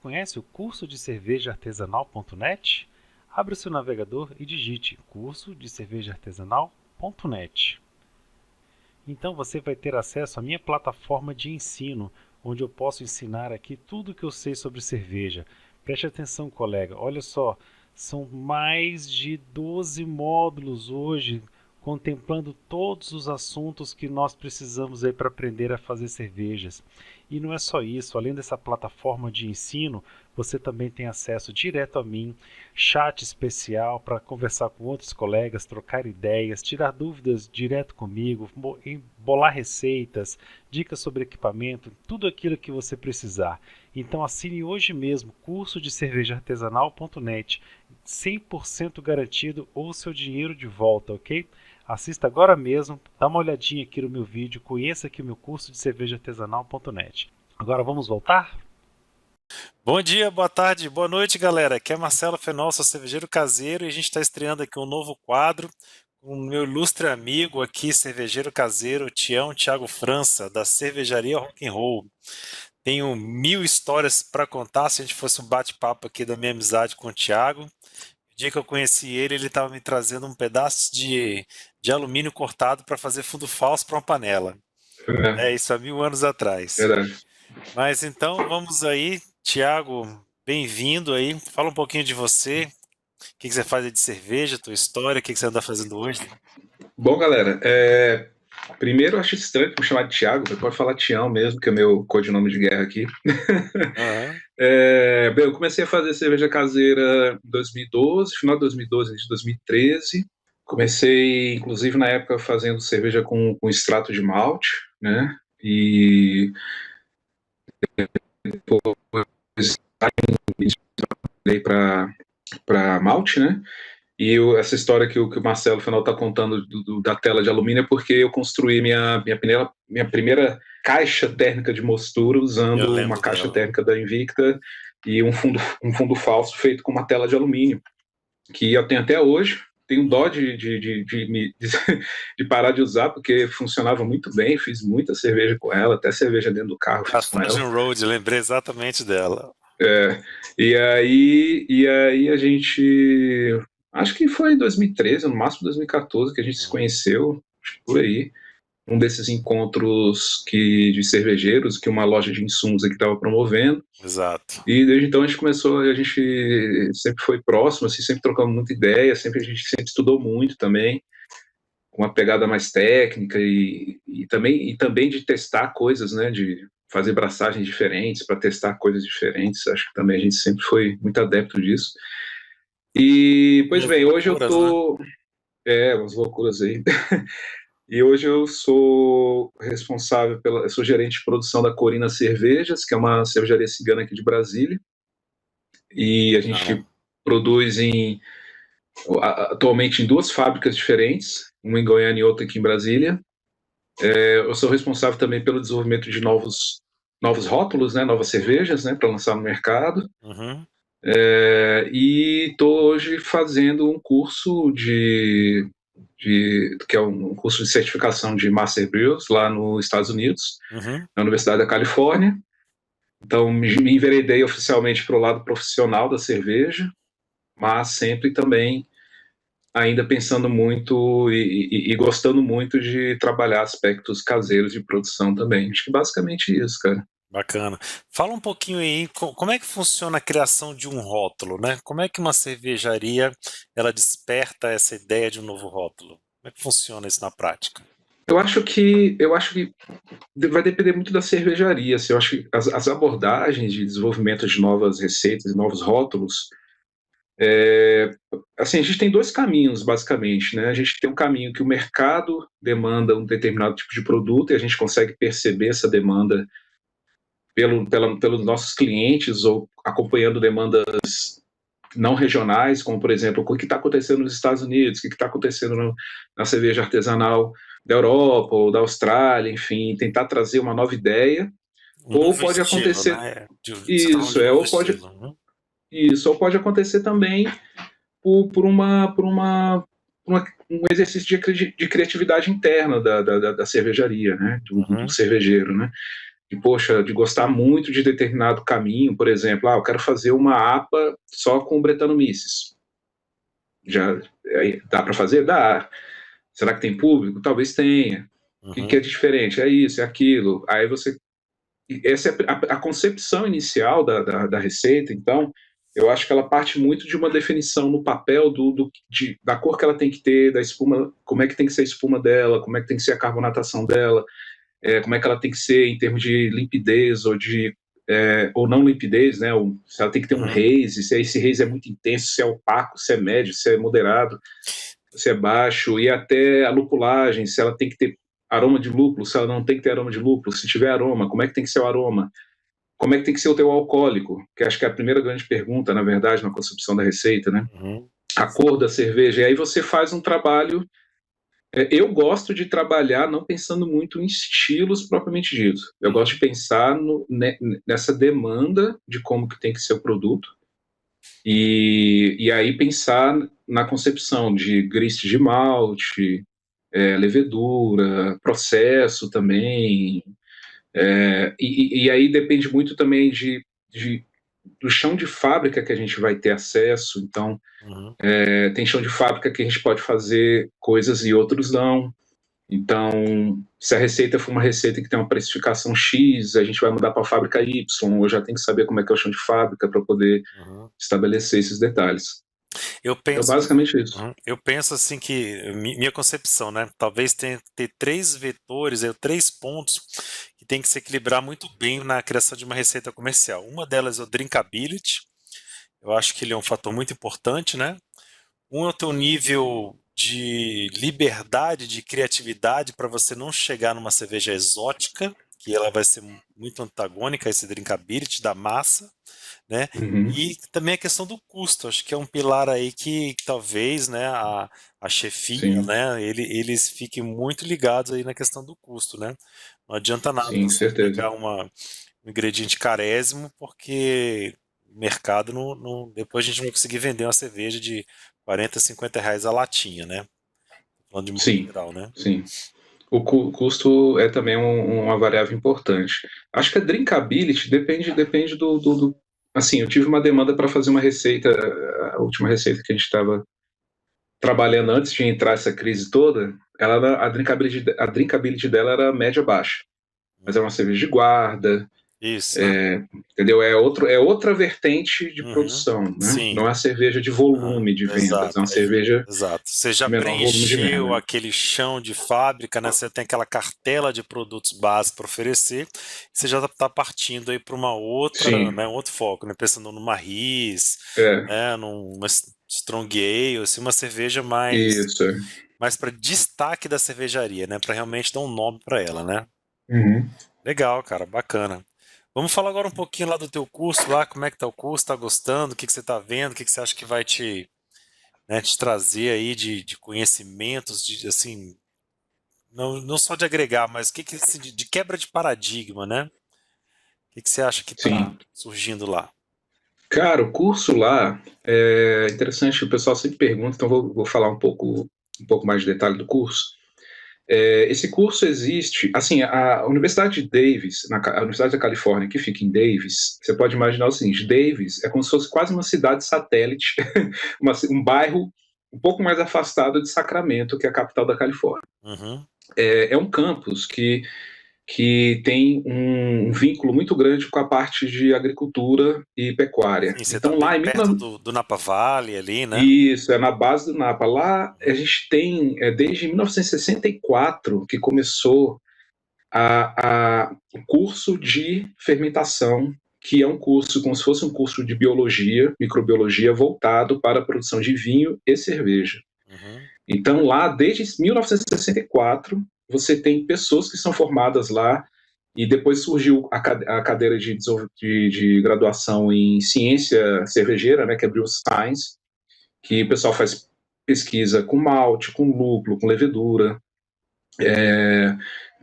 conhece o curso de cerveja artesanal.net? Abra o seu navegador e digite curso de cerveja artesanal.net. Então você vai ter acesso à minha plataforma de ensino, onde eu posso ensinar aqui tudo o que eu sei sobre cerveja. Preste atenção, colega, olha só, são mais de 12 módulos hoje, contemplando todos os assuntos que nós precisamos aí para aprender a fazer cervejas. E não é só isso, além dessa plataforma de ensino, você também tem acesso direto a mim, chat especial para conversar com outros colegas, trocar ideias, tirar dúvidas direto comigo, bolar receitas, dicas sobre equipamento, tudo aquilo que você precisar. Então assine hoje mesmo curso de cervejaartesanal.net, 100% garantido ou seu dinheiro de volta, ok? Assista agora mesmo, dá uma olhadinha aqui no meu vídeo, conheça aqui o meu curso de cervejaartesanal.net. Agora vamos voltar? Bom dia, boa tarde, boa noite, galera. Aqui é Marcelo Fenol, sou cervejeiro caseiro e a gente está estreando aqui um novo quadro com o meu ilustre amigo aqui, cervejeiro caseiro, Thiago França, da cervejaria Rock'n'Roll. Tenho 1000 histórias para contar, se a gente fosse um bate-papo aqui da minha amizade com o Thiago. O dia que eu conheci ele, ele estava me trazendo um pedaço de alumínio cortado para fazer fundo falso para uma panela. É isso, há 1000 anos atrás. Verdade. Mas então, vamos aí. Thiago, bem-vindo aí. Fala um pouquinho de você. O que você faz aí de cerveja, tua história, o que você anda fazendo hoje? Bom, galera, primeiro eu acho estranho me chamar de Thiago, você pode falar Tião mesmo, que é o meu codinome de guerra aqui. Aham. Bem, eu comecei a fazer cerveja caseira em 2012, final de 2012, início de 2013. Comecei, inclusive, na época, fazendo cerveja com extrato de malte, né? E depois para malte, né? E essa história que o Marcelo Fenol está contando da tela de alumínio é porque eu construí minha primeira caixa térmica de mostura Eu usando uma lembro caixa dela. térmica da Invicta e um fundo falso feito com uma tela de alumínio, que eu tenho até hoje. Tenho dó de parar de usar, porque funcionava muito bem, fiz muita cerveja com ela, até cerveja dentro do carro A fiz com ela. Sturgeon Road, lembrei exatamente dela. E aí a gente, acho que foi em 2013, no máximo 2014, que a gente se Uhum. conheceu, acho que por aí, um desses encontros de cervejeiros que uma loja de insumos aqui estava promovendo. Exato. E desde então a gente sempre foi próximo, assim, sempre trocando muita ideia, a gente sempre estudou muito também, com uma pegada mais técnica e também de testar coisas, né, de fazer braçagens diferentes para testar coisas diferentes. Acho que também a gente sempre foi muito adepto disso. E, pois Umas bem, hoje eu loucuras, né? tô. Umas loucuras aí. E hoje eu sou responsável eu sou gerente de produção da Corina Cervejas, que é uma cervejaria cigana aqui de Brasília. E a Não. gente produz atualmente em duas fábricas diferentes, uma em Goiânia e outra aqui em Brasília. Eu sou responsável também pelo desenvolvimento de novos rótulos, né, novas cervejas, né, para lançar no mercado. Uhum. E estou hoje fazendo um curso que é um curso de certificação de Master Brewers lá nos Estados Unidos, Uhum. na Universidade da Califórnia. Então me enveredei oficialmente para o lado profissional da cerveja, mas sempre também ainda pensando muito e gostando muito de trabalhar aspectos caseiros de produção também. Acho que basicamente isso, cara. Bacana. Fala um pouquinho aí, como é que funciona a criação de um rótulo, né? Como é que uma cervejaria, ela desperta essa ideia de um novo rótulo? Como é que funciona isso na prática? Eu acho que vai depender muito da cervejaria. Assim, eu acho que as abordagens de desenvolvimento de novas receitas e novos rótulos, assim, a gente tem dois caminhos, basicamente, né? A gente tem um caminho que o mercado demanda um determinado tipo de produto e a gente consegue perceber essa demanda pelos nossos clientes ou acompanhando demandas não regionais, como, por exemplo, o que está acontecendo nos Estados Unidos, o que está acontecendo na cerveja artesanal da Europa ou da Austrália, enfim, tentar trazer uma nova ideia. Um Ou novo pode estilo, acontecer né? Você está falando isso, de um novo ou pode estilo, né? isso, ou pode acontecer também por um exercício de criatividade interna da cervejaria, né, do Uhum. cervejeiro, né. poxa, de gostar muito de determinado caminho, por exemplo, eu quero fazer uma APA só com Brettanomyces. Já dá para fazer? Dá. Será que tem público? Talvez tenha. O que é diferente? É isso, é aquilo. Aí você... Essa é a concepção inicial da receita, então, eu acho que ela parte muito de uma definição no papel da cor que ela tem que ter, da espuma, como é que tem que ser a espuma dela, como é que tem que ser a carbonatação dela, como é que ela tem que ser em termos de limpidez ou não limpidez, né? Se ela tem que ter um haze, se esse haze é muito intenso, se é opaco, se é médio, se é moderado, se é baixo, e até a lupulagem, se ela tem que ter aroma de lúpulo, se ela não tem que ter aroma de lúpulo, se tiver aroma, como é que tem que ser o aroma? Como é que tem que ser o teu alcoólico? Que acho que é a primeira grande pergunta, na verdade, na concepção da receita, né? A cor da cerveja. E aí você faz um trabalho... Eu gosto de trabalhar não pensando muito em estilos propriamente dito. Eu gosto de pensar nessa demanda de como que tem que ser o produto e aí pensar na concepção de grist de malte, levedura, processo também. E aí depende muito também do chão de fábrica que a gente vai ter acesso. Então, tem chão de fábrica que a gente pode fazer coisas e outros não. Então, se a receita for uma receita que tem uma precificação X, a gente vai mudar para a fábrica Y, eu já tenho que saber como é que é o chão de fábrica para poder estabelecer esses detalhes. Eu É penso, basicamente isso. eu penso assim que, minha concepção, né? Talvez tenha que ter três vetores, 3 pontos que tem que se equilibrar muito bem na criação de uma receita comercial. Uma delas é o drinkability. Eu acho que ele é um fator muito importante, né? Um é o teu nível de liberdade, de criatividade para você não chegar numa cerveja exótica, que ela vai ser muito antagônica a esse drinkability da massa, né? E também a questão do custo, acho que é um pilar aí que talvez, né, a chefia, Sim. né, eles fiquem muito ligados aí na questão do custo, né? Não adianta nada Sim, você certeza. pegar um ingrediente carésimo, porque o mercado depois a gente não vai conseguir vender uma cerveja de 40, 50 reais a latinha, né? Falando de modo Sim, geral, né? sim. O custo é também uma variável importante. Acho que a drinkability depende assim, eu tive uma demanda para fazer uma receita, a última receita que a gente estava trabalhando antes de entrar essa crise toda, a drinkability dela era média-baixa. Mas é uma cerveja de guarda, Isso, né? entendeu? É outra vertente de produção, né? Sim. Não é uma cerveja de volume de vendas, é Exato, uma cerveja exato. Você de já menor volume de preencheu venda. aquele chão de fábrica, né? Você tem aquela cartela de produtos básicos para oferecer. Você já está partindo aí para uma outra, Sim, né? Um outro foco, né? Pensando numa RIS, é, né? Numa Strong Ale, assim, uma cerveja isso. mais para destaque da cervejaria, né? Para realmente dar um nome para ela, né? Uhum. Legal, cara, bacana. Vamos falar agora um pouquinho lá do teu curso lá, como é que tá o curso, tá gostando, o que que você tá vendo, o que que você acha que vai te trazer aí de conhecimentos, de assim, não só de agregar, mas o que que assim, de quebra de paradigma, né? O que que você acha que está Sim. surgindo lá? Cara, o curso lá é interessante, o pessoal sempre pergunta, então vou falar um pouco mais de detalhe do curso. Esse curso existe, assim, a Universidade de Davis, a Universidade da Califórnia, que fica em Davis, você pode imaginar o seguinte: Davis é como se fosse quase uma cidade satélite, um bairro um pouco mais afastado de Sacramento, que é a capital da Califórnia. Uhum. É um campus que tem um vínculo muito grande com a parte de agricultura e pecuária. Sim, você está Então, bem lá em perto do Napa Valley ali, né? isso, é na base do Napa. Lá a gente tem, desde 1964, que começou o curso de fermentação, que é um curso como se fosse um curso de biologia, microbiologia, voltado para a produção de vinho e cerveja. Uhum. Então, lá, desde 1964, você tem pessoas que são formadas lá, e depois surgiu a cadeira de graduação em ciência cervejeira, né, que é Brew Science, que o pessoal faz pesquisa com malte, com lúpulo, com levedura.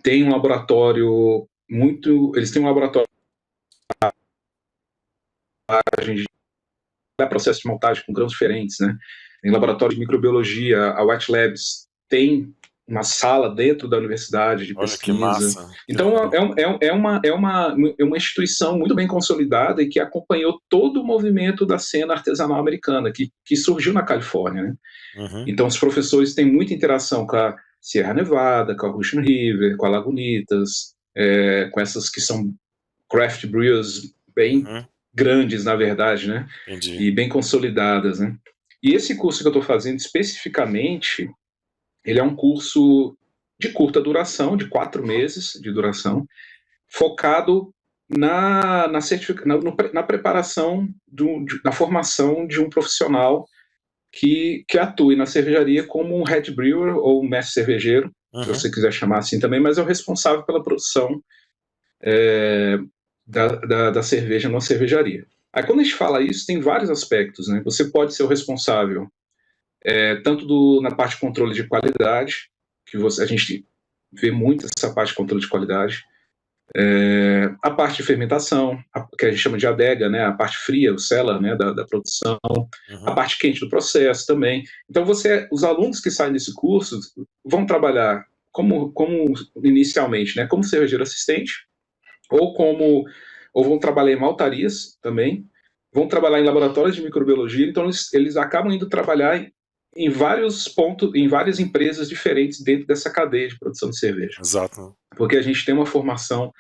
Tem um laboratório eles têm um laboratório de processo de maltagem com grãos diferentes, né? Tem laboratório de microbiologia, a White Labs tem uma sala dentro da universidade de Olha que pesquisa. massa. Que Então, legal. é uma instituição muito bem consolidada e que acompanhou todo o movimento da cena artesanal americana, que surgiu na Califórnia, né? Uhum, Então, os professores têm muita interação com a Sierra Nevada, com a Russian River, com a Lagunitas, com essas que são craft brewers bem uhum, grandes, na verdade, né? entendi. E bem consolidadas, né? E esse curso que eu estou fazendo especificamente, ele é um curso de curta duração, de 4 meses de duração, focado na preparação na formação de um profissional que atue na cervejaria como um head brewer ou um mestre cervejeiro, se Uhum, você quiser chamar assim também, mas é o responsável pela produção da cerveja na cervejaria. Aí quando a gente fala isso, tem vários aspectos, né? Você pode ser o responsável tanto na parte de controle de qualidade, a gente vê muito essa parte de controle de qualidade, a parte de fermentação, que a gente chama de adega, né, a parte fria, o cellar, né, da produção, a uhum, parte quente do processo também. Então, os alunos que saem desse curso vão trabalhar como inicialmente, né, como cervejeiro assistente, ou ou vão trabalhar em maltarias também, vão trabalhar em laboratórios de microbiologia, então eles acabam indo trabalhar em vários pontos, em várias empresas diferentes dentro dessa cadeia de produção de cerveja. exato. Porque a gente tem uma formação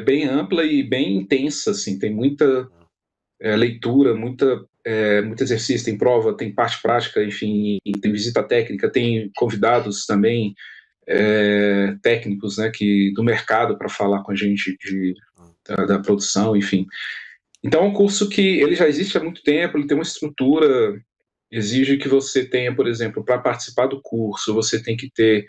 bem ampla e bem intensa, assim, tem muita leitura, muito exercício, tem prova, tem parte prática, enfim, tem visita técnica, tem convidados também técnicos, né, do mercado para falar com a gente da produção, enfim. Então é um curso que ele já existe há muito tempo, ele tem uma estrutura, exige que você tenha, por exemplo, para participar do curso, você tem que ter,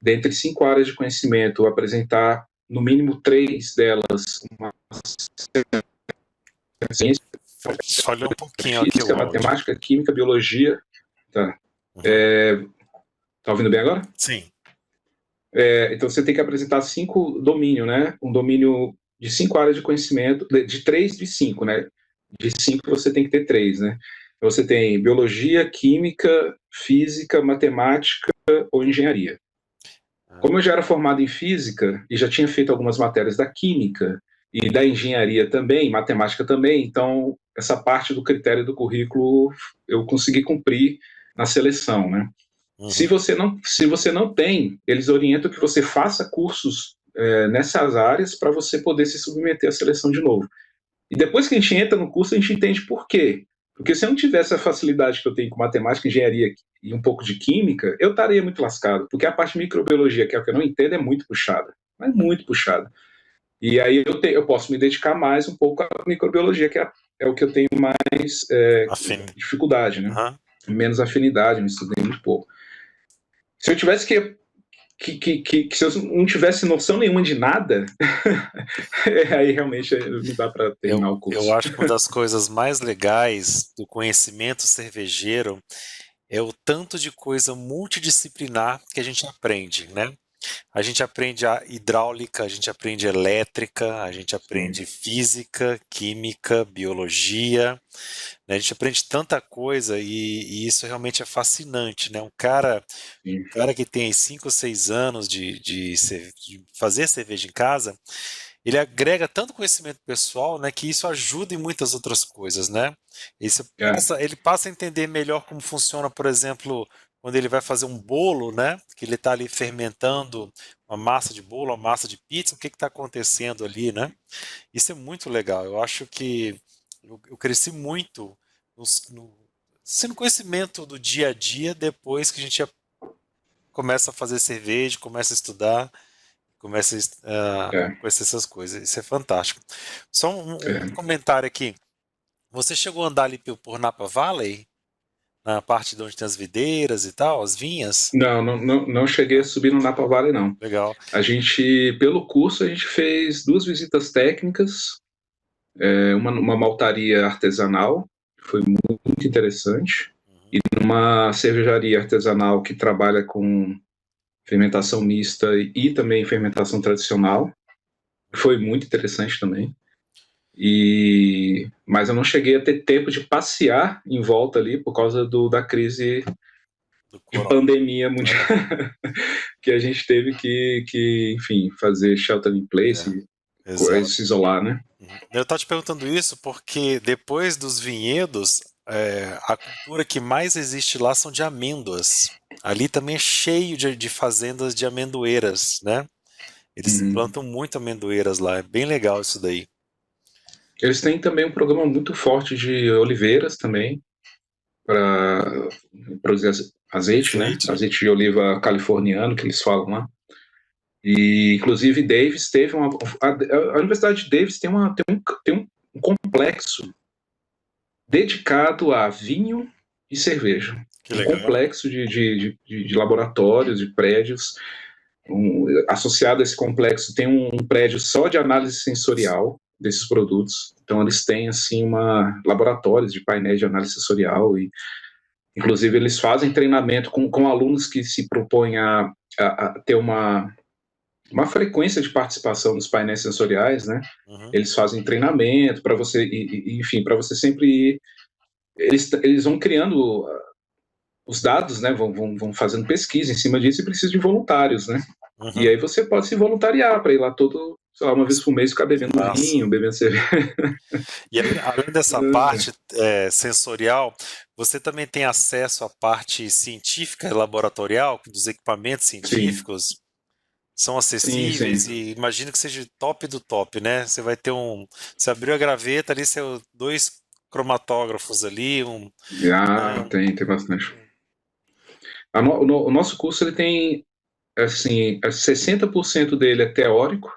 dentre 5 áreas de conhecimento, apresentar no mínimo 3 delas, uma ciência, Falhou um pouquinho aqui física, o áudio. matemática, química, biologia. Tá. Uhum. Tá ouvindo bem agora? Sim. Então você tem que apresentar 5 domínios, né? Um domínio de 5 áreas de conhecimento, de 3 de 5, né? De 5 você tem que ter 3, né? Então, você tem biologia, química, física, matemática ou engenharia. Como eu já era formado em física e já tinha feito algumas matérias da química e da engenharia também, matemática também, então essa parte do critério do currículo eu consegui cumprir na seleção, né? Uhum. Se você não tem, eles orientam que você faça cursos nessas áreas para você poder se submeter à seleção de novo. E depois que a gente entra no curso, a gente entende por quê. Porque se eu não tivesse a facilidade que eu tenho com matemática, engenharia e um pouco de química, eu estaria muito lascado. Porque a parte de microbiologia, que é o que eu não entendo, é muito puxada. Mas muito puxada. E aí eu posso me dedicar mais um pouco à microbiologia, que é o que eu tenho mais Afim. dificuldade, né? Uhum. Menos afinidade, me estudei muito pouco. Se eu tivesse se eu não tivesse noção nenhuma de nada, aí realmente não dá para terminar o Eu curso. acho que uma das coisas mais legais do conhecimento cervejeiro é o tanto de coisa multidisciplinar que a gente aprende, né? A gente aprende a hidráulica, a gente aprende elétrica, a gente aprende física, química, biologia, né? A gente aprende tanta coisa e isso realmente é fascinante, né? Um cara que tem 5 ou 6 anos de fazer cerveja em casa, ele agrega tanto conhecimento pessoal, né, que isso ajuda em muitas outras coisas, né? Ele passa a entender melhor como funciona, por exemplo, quando ele vai fazer um bolo, né, que ele está ali fermentando uma massa de bolo, uma massa de pizza, o que está acontecendo ali, né? Isso é muito legal. Eu acho que eu cresci muito no conhecimento do dia a dia depois que a gente começa a fazer cerveja, começa a estudar, começa a conhecer essas coisas. Isso é fantástico. Só um comentário aqui. Você chegou a andar ali por Napa Valley? Na parte de onde tem as videiras e tal, as vinhas? Não cheguei a subir no Napa Valley, não. Legal. Pelo curso, a gente fez 2 visitas técnicas, uma maltaria artesanal, que foi muito interessante, e numa cervejaria artesanal que trabalha com fermentação mista e também fermentação tradicional, foi muito interessante também. Mas eu não cheguei a ter tempo de passear em volta ali por causa da crise Do de corona. pandemia mundial, que a gente teve que, enfim, fazer shelter in place, Exato. se isolar, né? Eu estava te perguntando isso porque depois dos vinhedos, a cultura que mais existe lá são de amêndoas. Ali também é cheio de fazendas de amendoeiras, né? Eles Uhum. plantam muito amendoeiras lá, é bem legal isso daí. Eles têm também um programa muito forte de oliveiras também, para produzir azeite, né? Azeite. Azeite de oliva californiano, que eles falam lá. E, inclusive, Davis teve a Universidade de Davis tem um complexo dedicado a vinho e cerveja. Que Um legal. complexo de laboratórios, de prédios. Associado a esse complexo tem um prédio só de análise sensorial desses produtos. Então, eles têm, assim, laboratórios de painéis de análise sensorial e, inclusive, eles fazem treinamento com alunos que se propõem a ter uma frequência de participação nos painéis sensoriais, né? Eles fazem treinamento para você, enfim, para você sempre ir. Eles vão criando os dados, né? Vão fazendo pesquisa em cima disso e precisam de voluntários, né? E aí você pode se voluntariar para ir lá sei lá, uma vez por mês ficar bebendo vinho, bebendo cerveja. E além dessa parte sensorial, você também tem acesso à parte científica e laboratorial dos equipamentos científicos? São acessíveis Sim. e imagino que seja top do top, né? Você vai ter você abriu a graveta ali, seu 2 cromatógrafos ali, Tem bastante. O nosso curso ele tem, assim, 60% dele é teórico.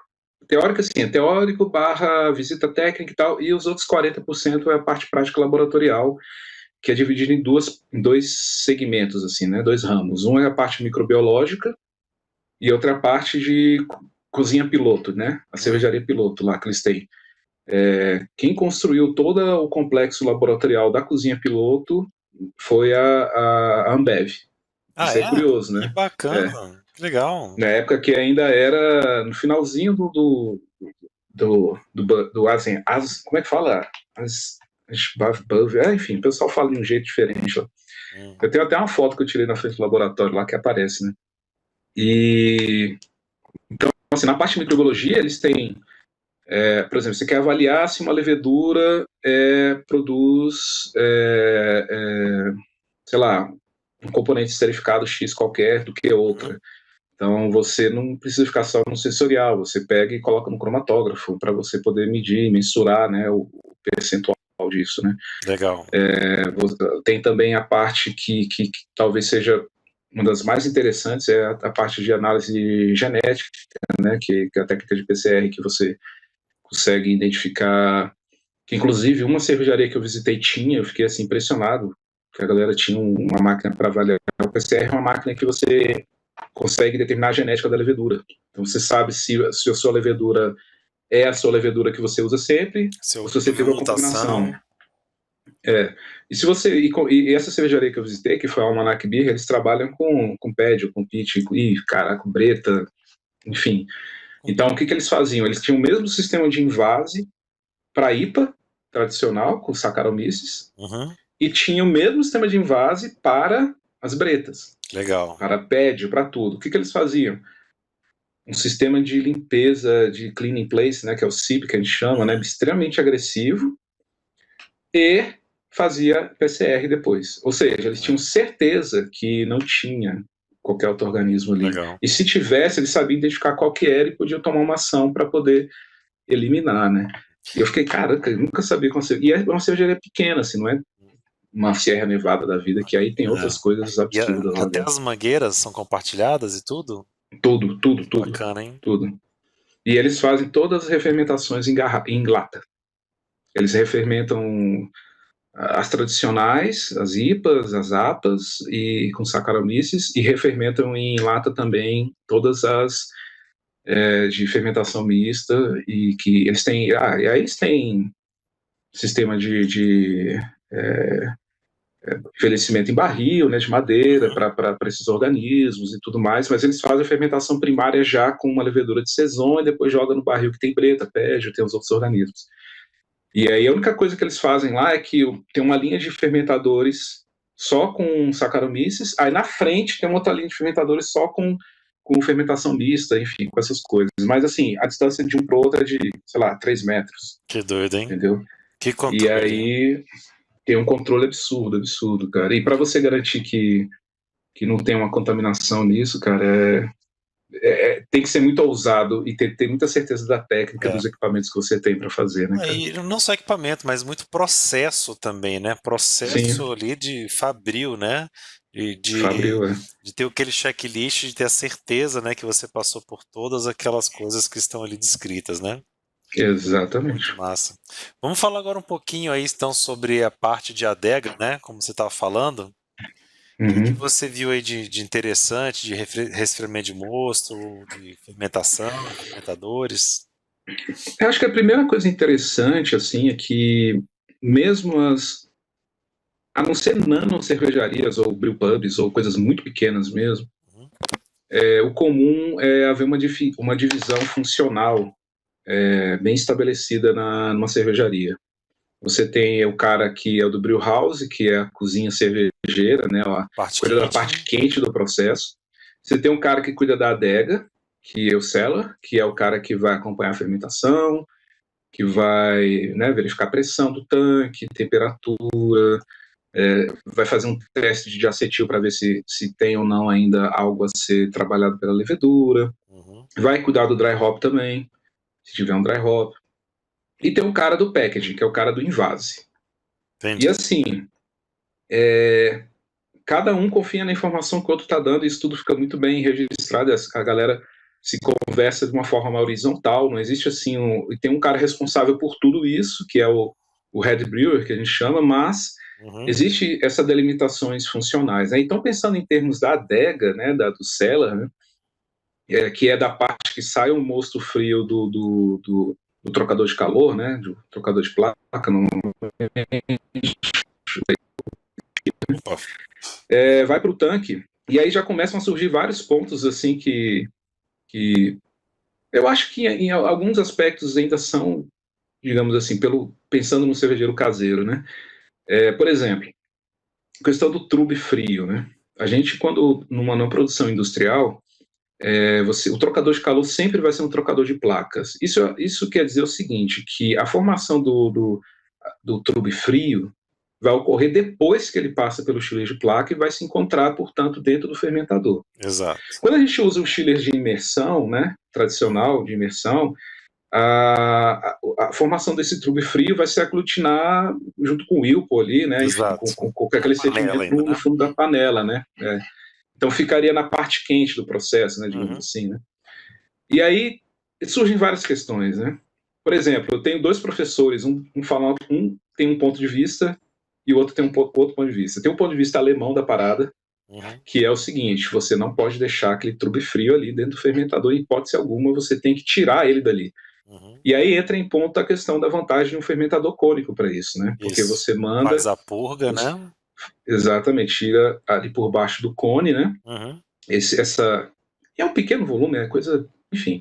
Teórico, assim, é teórico / visita técnica e tal, e os outros 40% é a parte prática laboratorial, que é dividida em dois segmentos, assim, né? 2 ramos. Um é a parte microbiológica e outra é a parte de cozinha piloto, né? A cervejaria piloto lá que eles têm. Quem construiu todo o complexo laboratorial da cozinha piloto foi a Ambev. Isso é curioso, Que né? bacana, que legal. Na época que ainda era no finalzinho do assim, como é que fala? Enfim, o pessoal fala de um jeito diferente lá. Eu tenho até uma foto que eu tirei na frente do laboratório lá que aparece, né? E então, assim, na parte de microbiologia, eles têm, por exemplo, você quer avaliar se uma levedura produz, sei lá, um componente esterificado X qualquer do que outra. Então, você não precisa ficar só no sensorial, você pega e coloca no cromatógrafo para você poder medir, mensurar, né, o percentual disso, né? Legal. Tem também a parte que talvez seja uma das mais interessantes, é a parte de análise genética, né, que é a técnica de PCR, que você consegue identificar, que inclusive uma cervejaria que eu visitei eu fiquei assim impressionado, que a galera tinha uma máquina para avaliar. O PCR é uma máquina que você consegue determinar a genética da levedura. Então você sabe se a sua levedura é a sua levedura que você usa sempre, ou se você teve uma combinação. E essa cervejaria que eu visitei, que foi a Almanac Beer, eles trabalham com Pédio, com Pit, com Breta, enfim. Então, o que eles faziam? Eles tinham o mesmo sistema de invase para IPA tradicional, com Saccharomyces, e tinham o mesmo sistema de invase para as Bretas. Legal. Para Pédio, para tudo. O que eles faziam? Um sistema de limpeza, de clean in place, né, que é o CIP, que a gente chama, né, extremamente agressivo, e fazia PCR depois. Ou seja, eles tinham certeza que não tinha qualquer outro organismo ali. Legal. E se tivesse, eles sabiam identificar qual que era e podiam tomar uma ação para poder eliminar, né? E eu fiquei, caraca, eu nunca sabia como ser. E é uma cervejaria pequena, assim, não é uma Sierra Nevada da vida, que aí tem outras coisas absurdas. E até as mangueiras são compartilhadas e tudo? Tudo. Bacana, hein? Tudo. E eles fazem todas as refermentações em lata. Eles refermentam as tradicionais, as IPAs, as APAs, e com Saccharomyces, e refermentam em lata também todas as de fermentação mista, e que eles têm, e aí eles têm sistema de envelhecimento em barril, né, de madeira, para esses organismos e tudo mais, mas eles fazem a fermentação primária já com uma levedura de saison e depois joga no barril que tem breta, pédio, tem os outros organismos. E aí a única coisa que eles fazem lá é que tem uma linha de fermentadores só com Saccharomyces, aí na frente tem uma outra linha de fermentadores só com fermentação mista, enfim, com essas coisas. Mas assim, a distância de um para o outro é de, sei lá, 3 metros, Que doido, hein? entendeu? Que E controle. aí tem um controle absurdo, cara. E para você garantir que não tem uma contaminação nisso, cara, tem que ser muito ousado e ter muita certeza da técnica dos equipamentos que você tem para fazer, né, cara? E não só equipamento, mas muito processo também, né? Processo Sim. ali de fabril, né? Fabril, de ter aquele checklist, de ter a certeza, né, que você passou por todas aquelas coisas que estão ali descritas, né? Exatamente. Muito massa. Vamos falar agora um pouquinho aí, então, sobre a parte de adega, né? Como você estava falando. O que você viu aí de interessante, de resfriamento de mosto, de fermentação, fermentadores? Eu acho que a primeira coisa interessante, assim, é que mesmo a não ser nano cervejarias ou brewpubs ou coisas muito pequenas mesmo, o comum é haver uma divisão funcional bem estabelecida numa cervejaria. Você tem o cara que é o do brew house, que é a cozinha cervejeira, né, cuida da parte quente do processo. Você tem um cara que cuida da adega, que é o cellar, que é o cara que vai acompanhar a fermentação, que vai, né, verificar a pressão do tanque, temperatura, vai fazer um teste de acetil para ver se tem ou não ainda algo a ser trabalhado pela levedura, vai cuidar do dry hop também, se tiver um dry hop. E tem um cara do packaging, que é o cara do invase. Entendi. E assim, cada um confia na informação que o outro está dando, e isso tudo fica muito bem registrado, a galera se conversa de uma forma horizontal, não existe assim, e tem um cara responsável por tudo isso, que é o head brewer, que a gente chama, mas existe essas delimitações funcionais, né? Então, pensando em termos da adega, né, do cellar, né, que é da parte que sai o mosto frio do trocador de calor, né, do trocador de placa, vai para o tanque, e aí já começam a surgir vários pontos assim que eu acho que em alguns aspectos ainda são, digamos assim, pensando no cervejeiro caseiro, né? Por exemplo, questão do trube frio, né? A gente, quando numa produção industrial, o trocador de calor sempre vai ser um trocador de placas. Isso quer dizer o seguinte, que a formação do trube frio vai ocorrer depois que ele passa pelo chiller de placa e vai se encontrar, portanto, dentro do fermentador. Exato. Quando a gente usa o chiller de imersão, né, tradicional de imersão, a formação desse trube frio vai se aglutinar junto com o Whirlpool ali, né, com aquele sedimento no fundo da panela, né. Então ficaria na parte quente do processo, né, digamos assim, né. E aí surgem várias questões, né. Por exemplo, eu tenho dois professores, um tem um ponto de vista e o outro tem outro ponto de vista. Tem um ponto de vista alemão da parada, que é o seguinte: você não pode deixar aquele trube frio ali dentro do fermentador, em hipótese alguma, você tem que tirar ele dali. E aí entra em ponto a questão da vantagem de um fermentador cônico para isso, né? Porque você manda... Faz a purga, né? Exatamente, tira ali por baixo do cone, né? É um pequeno volume, é coisa... Enfim,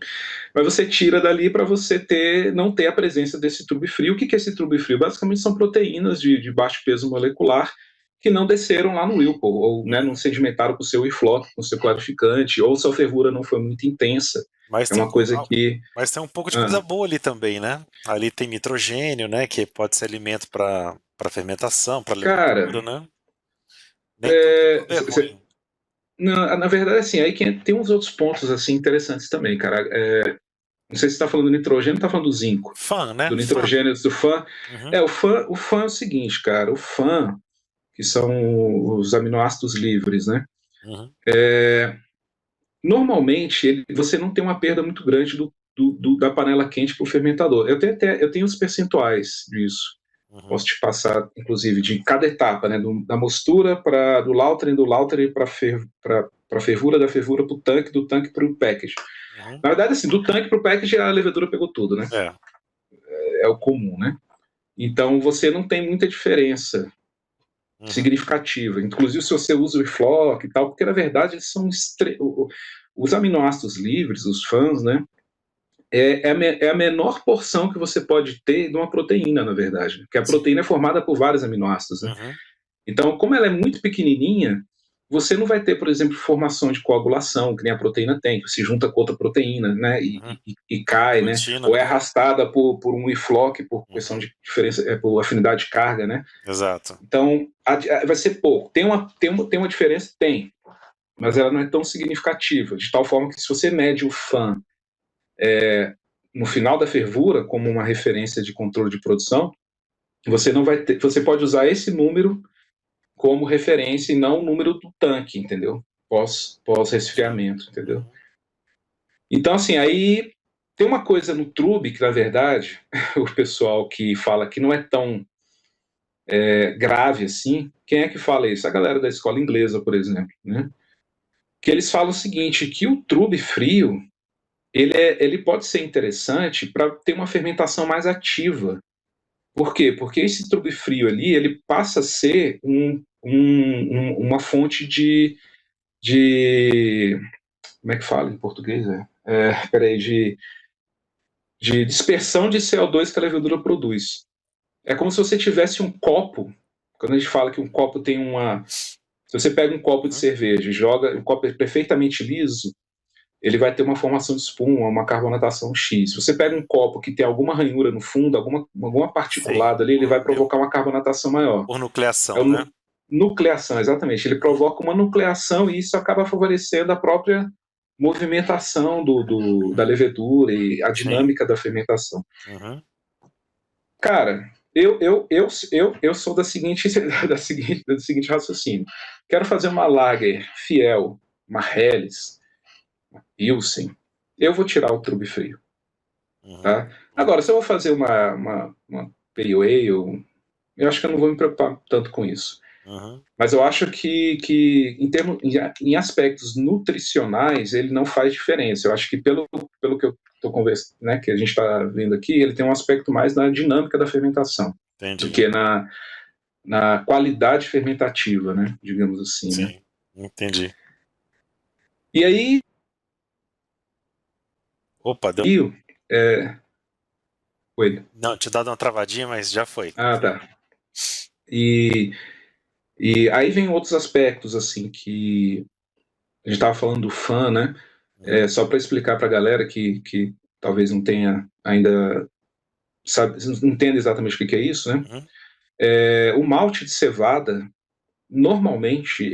mas você tira dali para você não ter a presença desse trube frio. O que é esse trube frio? Basicamente são proteínas de baixo peso molecular que não desceram lá no Whirlpool, ou né, não sedimentaram com o seu ifloc, com o seu clarificante, ou sua fervura não foi muito intensa. Mas é uma coisa que... Mas tem um pouco de coisa boa ali também, né? Ali tem nitrogênio, né? Que pode ser alimento para fermentação, para levedura, né? Na verdade, assim, aí tem uns outros pontos assim interessantes também, cara. Não sei se você está falando do nitrogênio ou está falando do zinco. FAN, né? Do nitrogênio, do FAN. O FAN é o seguinte, cara. O FAN, que são os aminoácidos livres, né? Normalmente, você não tem uma perda muito grande da panela quente para o fermentador. Eu tenho os percentuais disso. Posso te passar, inclusive, de cada etapa, né? Da mostura do lautering para a fervura, da fervura para o tanque, do tanque para o package. Na verdade, assim, do tanque para o package, a levedura pegou tudo, né? É o comum, né? Então, você não tem muita diferença significativa. Inclusive, se você usa o ifloc e tal, porque, na verdade, eles são os aminoácidos livres, os FANs, né? É a menor porção que você pode ter de uma proteína, na verdade. Porque a proteína é formada por vários aminoácidos, né? Então, como ela é muito pequenininha, você não vai ter, por exemplo, formação de coagulação, que nem a proteína tem, que se junta com outra proteína, né, e cai, né, Rotina, ou é né? arrastada por um IFLOC, por questão de diferença, por afinidade de carga, né. Exato. Então, vai ser pouco. Tem uma diferença? Tem, mas ela não é tão significativa, de tal forma que se você mede o FAN no final da fervura, como uma referência de controle de produção, você não vai ter, você pode usar esse número como referência e não o número do tanque, entendeu? Pós-resfriamento, entendeu? Então, assim, aí tem uma coisa no Trube que, na verdade, o pessoal que fala que não é tão grave assim, quem é que fala isso? A galera da escola inglesa, por exemplo, né? Que eles falam o seguinte, que o Trube frio, ele pode ser interessante para ter uma fermentação mais ativa. Por quê? Porque esse Trube frio ali, ele passa a ser uma fonte de como é que fala em português? Peraí, de dispersão de CO2 que a levedura produz. É como se você tivesse um copo, quando a gente fala que um copo tem uma... Se você pega um copo de cerveja e joga, o copo é perfeitamente liso, ele vai ter uma formação de espuma, uma carbonatação X. Se você pega um copo que tem alguma ranhura no fundo, alguma particulada ali, ele vai provocar uma carbonatação maior. Por É nucleação, né? Nucleação, exatamente. Ele provoca uma nucleação e isso acaba favorecendo a própria movimentação da levedura e a dinâmica da fermentação. Cara, eu sou do seguinte raciocínio. Quero fazer uma Lager Fiel, uma Helles, uma Pilsen. Eu vou tirar o Trube frio. Tá? Agora, se eu vou fazer uma Pale Ale, eu acho que eu não vou me preocupar tanto com isso. Mas eu acho que em aspectos nutricionais ele não faz diferença. Eu acho que pelo que eu estou conversando, né, que a gente está vendo aqui, ele tem um aspecto mais na dinâmica da fermentação. Entendi. Do que na qualidade fermentativa, né, digamos assim. Sim, né? Entendi. E aí... Opa, deu... Oi. Não, tinha dado uma travadinha, mas já foi. Ah, tá. E aí vem outros aspectos, assim, que a gente estava falando do FAN, né? Só para explicar para a galera que talvez não tenha ainda, não entenda exatamente o que é isso, né? O malte de cevada, normalmente,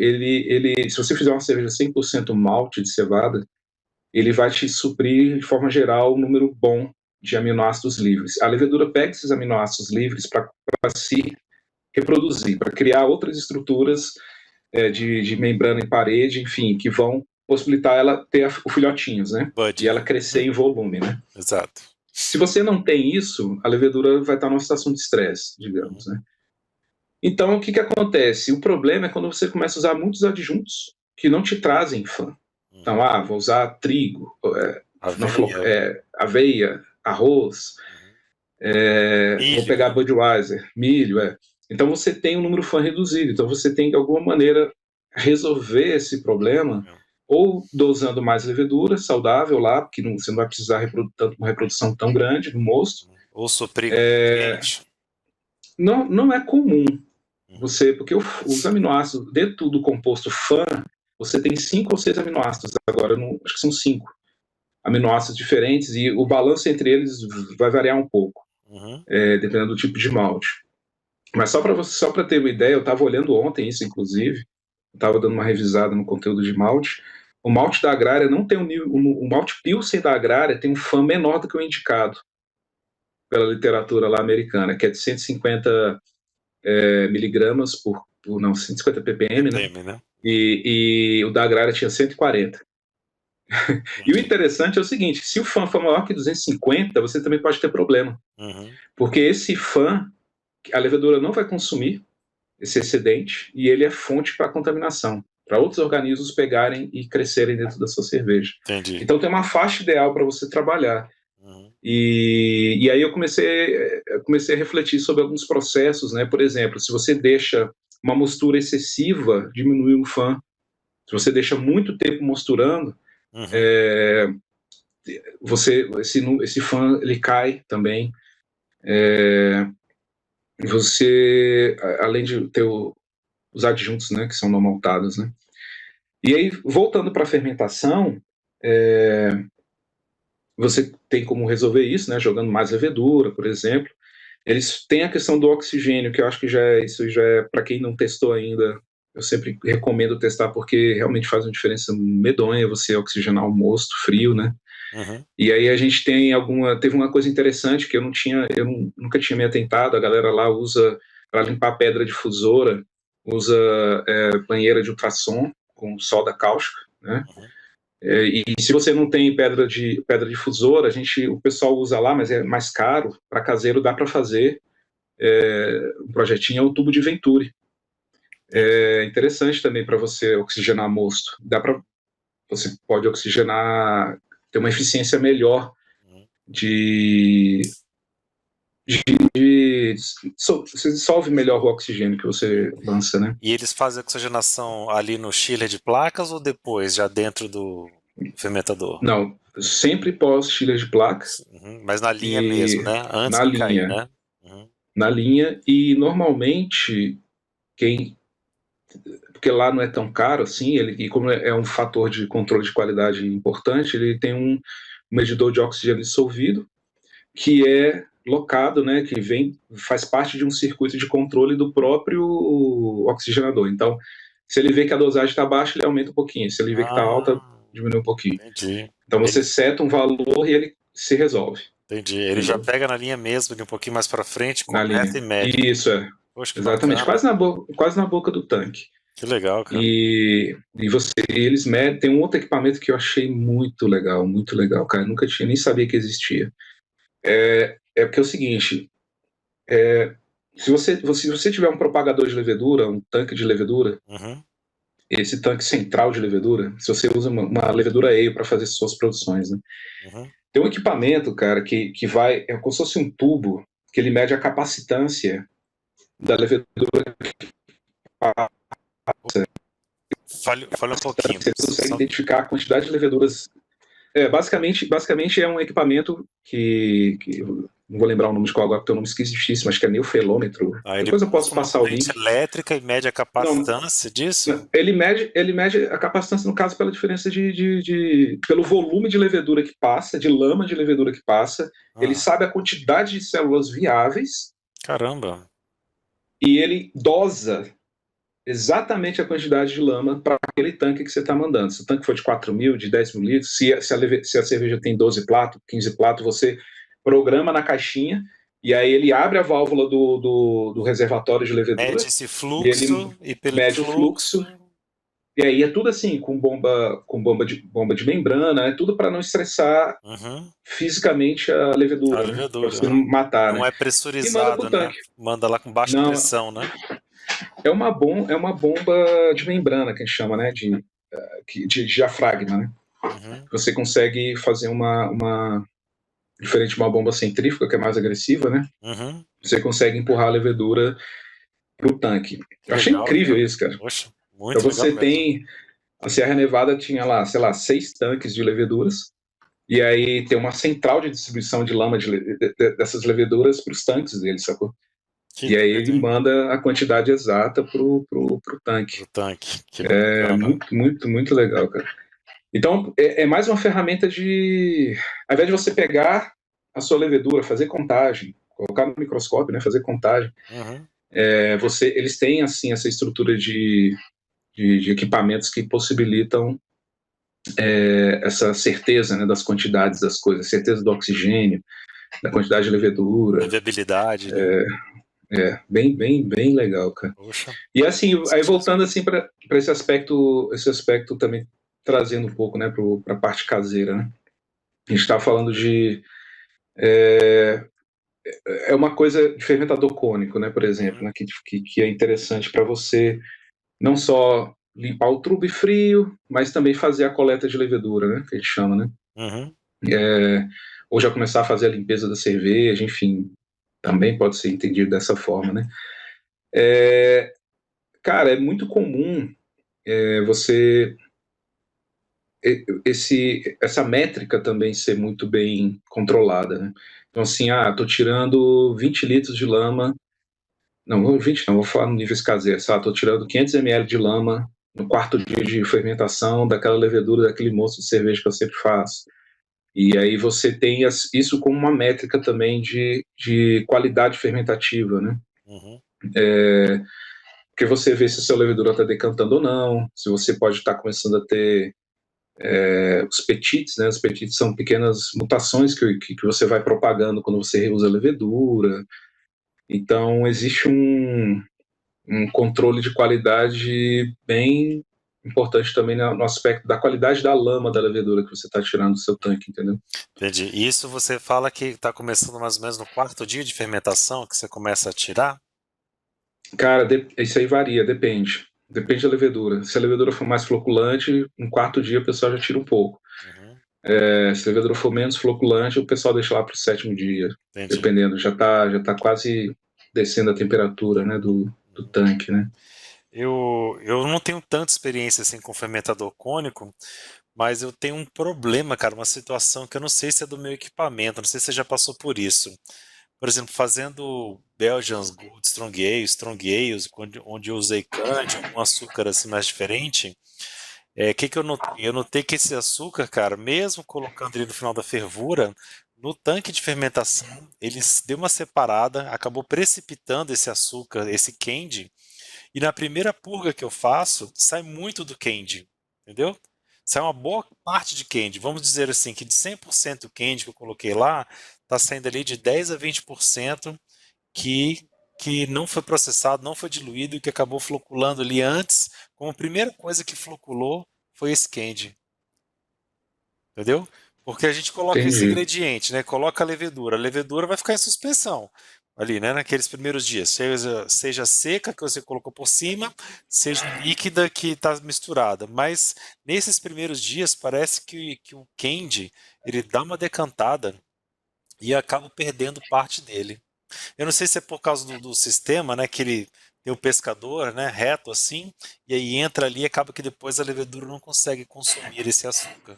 se você fizer uma cerveja 100% malte de cevada, ele vai te suprir, de forma geral, um número bom de aminoácidos livres. A levedura pega esses aminoácidos livres para se reproduzir, para criar outras estruturas de membrana em parede, enfim, que vão possibilitar ela ter os filhotinhos, né? Bud. E ela crescer em volume, né? Exato. Se você não tem isso, a levedura vai estar numa situação de estresse, digamos, né? Então, o que acontece? O problema é quando você começa a usar muitos adjuntos que não te trazem fã. Então, vou usar trigo, aveia, arroz, vou pegar Budweiser, milho, Então você tem um número fã reduzido. Então você tem, de alguma maneira, resolver esse problema ou dosando mais levedura saudável lá, porque você não vai precisar uma reprodução tão grande no mosto. Ou suprir não é comum porque os aminoácidos dentro do composto FAN, você tem 5 ou 6 aminoácidos, agora acho que são 5 aminoácidos diferentes, e o balanço entre eles vai variar um pouco, dependendo do tipo de malte. Mas só para ter uma ideia, eu estava olhando ontem isso, inclusive, estava dando uma revisada no conteúdo de malte. O malte da agrária não tem o malte Pilsen da agrária tem um FAN menor do que o indicado pela literatura lá americana, que é de 150 miligramas 150 ppm, né? E o da agrária tinha 140. E o interessante é o seguinte, se o FAN for maior que 250, você também pode ter problema. Porque esse FAN, a levedura não vai consumir esse excedente e ele é fonte para contaminação, para outros organismos pegarem e crescerem dentro da sua cerveja. Entendi. Então tem uma faixa ideal para você trabalhar. E aí eu comecei a refletir sobre alguns processos, né? Por exemplo, se você deixa uma mostura excessiva, diminui o FAN. Se você deixa muito tempo mosturando, esse FAN ele cai também. Você, além de ter os adjuntos, né, que são não maltados, né. E aí, voltando para a fermentação, você tem como resolver isso, né, jogando mais levedura, por exemplo. Eles têm a questão do oxigênio, que eu acho que isso já é, para quem não testou ainda, eu sempre recomendo testar, porque realmente faz uma diferença medonha você oxigenar o mosto frio, né. Uhum. E aí a gente teve uma coisa interessante que nunca tinha me atentado, a galera lá usa, para limpar pedra difusora, usa banheira de ultrassom com soda cáustica, né. Uhum. E se você não tem pedra difusora, o pessoal usa lá, mas é mais caro. Para caseiro dá para fazer um projetinho, é o tubo de Venturi. É interessante também para você oxigenar mosto. Você pode oxigenar, ter uma eficiência melhor de você dissolve melhor o oxigênio que você lança, né? E eles fazem a oxigenação ali no chiller de placas ou depois, já dentro do fermentador? Não, sempre pós-chiller de placa. Uhum. Mas na linha mesmo, E né? Antes na de cair, linha. né? Uhum. Na linha, e normalmente porque lá não é tão caro assim, e como é um fator de controle de qualidade importante, ele tem um medidor de oxigênio dissolvido, que é locado, né, faz parte de um circuito de controle do próprio oxigenador. Então, se ele vê que a dosagem está baixa, ele aumenta um pouquinho. Se ele vê que está alta, diminui um pouquinho. Entendi. Então, você seta um valor e ele se resolve. Entendi. Ele já pega na linha mesmo, de um pouquinho mais para frente, Na conversa linha. e mede. Isso, é. Poxa, que Exatamente. bacana. Quase na boca do tanque. Que legal, cara. Eles medem. Tem um outro equipamento que eu achei muito legal, cara. Eu nunca tinha, nem sabia que existia. Porque é o seguinte: se você tiver um propagador de levedura, um tanque de levedura, Uhum. esse tanque central de levedura, se você usa uma levedura ale para fazer suas produções, né? Uhum. Tem um equipamento, cara, que vai. É como se fosse um tubo que ele mede a capacitância da levedura que passa. Fale um pouquinho. Você consegue identificar a quantidade de leveduras. Basicamente é um equipamento que não vou lembrar o nome de qual agora, porque é um nome esquisitíssimo, acho que é neufelômetro. Ele Depois eu posso passa uma passar o corrente link. elétrica e mede a capacitância disso? Ele mede a capacitância, no caso, pela diferença pelo volume de levedura que passa, de lama de levedura que passa. Ele sabe a quantidade de células viáveis. Caramba. E ele dosa exatamente a quantidade de lama para aquele tanque que você está mandando. Se o tanque for de 4.000, de 10.000 litros, se a cerveja tem 12 platos, 15 platos, você programa na caixinha e aí ele abre a válvula do reservatório de levedura. Mede esse fluxo e pelo mede o fluxo. E aí é tudo assim, com bomba de membrana, é tudo para não estressar fisicamente a levedura, né? Para você não matar, não né? é pressurizado, né? Manda lá com baixa pressão, né? É uma bomba de membrana que a gente chama, né? De diafragma, né? Você consegue fazer diferente de uma bomba centrífuga, que é mais agressiva, né? Você consegue empurrar a levedura pro tanque. Eu achei incrível isso, cara. Poxa, muito então você legal mesmo. A Sierra Nevada tinha lá, sei lá, 6 tanques de leveduras, e aí tem uma central de distribuição de lama dessas leveduras para os tanques dele, sacou? E aí ele manda a quantidade exata pro tanque. Que é muito legal, cara. Então, é mais uma ferramenta ao invés de você pegar a sua levedura, fazer contagem, colocar no microscópio, né, fazer contagem, eles têm, assim, essa estrutura de equipamentos que possibilitam essa certeza, né, das quantidades das coisas, certeza do oxigênio, da quantidade de levedura. Viabilidade. Bem legal, cara. Poxa. E assim, aí voltando assim para esse aspecto também trazendo um pouco, né, para a parte caseira, né? A gente está falando de uma coisa de fermentador cônico, né, por exemplo, né, que é interessante para você não só limpar o trubo frio, mas também fazer a coleta de levedura, né, que a gente chama, né? Ou já começar a fazer a limpeza da cerveja, enfim, também pode ser entendido dessa forma, né? Cara, é muito comum essa métrica também ser muito bem controlada, né? Então, assim, tô tirando 20 litros de lama Não, 20 não, vou falar no níveis caseiros. Estou tirando 500 ml de lama no quarto dia de fermentação daquela levedura, daquele moço de cerveja que eu sempre faço. E aí você tem isso como uma métrica também de qualidade fermentativa, né? Uhum. Porque você vê se a sua levedura está decantando ou não, se você pode estar começando a ter os petites, né? Os petites são pequenas mutações que você vai propagando quando você reusa a levedura. Então, existe um controle de qualidade bem importante também no aspecto da qualidade da lama da levedura que você está tirando do seu tanque, entendeu? Entendi. E isso você fala que está começando mais ou menos no quarto dia de fermentação que você começa a tirar? Cara, isso aí varia, depende. Depende da levedura. Se a levedura for mais floculante, no quarto dia o pessoal já tira um pouco. Uhum. Se a levedura for menos floculante, o pessoal deixa lá para o 7º dia. Entendi. Dependendo, já tá quase descendo a temperatura, né, do tanque, né? Eu não tenho tanta experiência assim com fermentador cônico, mas eu tenho um problema, cara, uma situação que eu não sei se é do meu equipamento, não sei se você já passou por isso. Por exemplo, fazendo Belgians Gold Strong Ales, onde eu usei cândia, um açúcar assim mais diferente, que eu notei? Eu notei que esse açúcar, cara, mesmo colocando ele no final da fervura, no tanque de fermentação, ele deu uma separada, acabou precipitando esse açúcar, esse candy, e na primeira purga que eu faço, sai muito do candy, entendeu? Sai uma boa parte de candy. Vamos dizer assim, que de 100% candy que eu coloquei lá, tá saindo ali de 10 a 20% que não foi processado, não foi diluído e que acabou floculando ali antes, como a primeira coisa que floculou foi esse candy. Entendeu? Porque a gente coloca esse Entendi. ingrediente, né? Coloca a levedura vai ficar em suspensão ali, né? Naqueles primeiros dias, seja seca que você colocou por cima, seja líquida que está misturada. Mas nesses primeiros dias parece que o candy ele dá uma decantada e acaba perdendo parte dele. Eu não sei se é por causa do sistema, né? Que ele tem o pescador, né? Reto assim, e aí entra ali e acaba que depois a levedura não consegue consumir esse açúcar.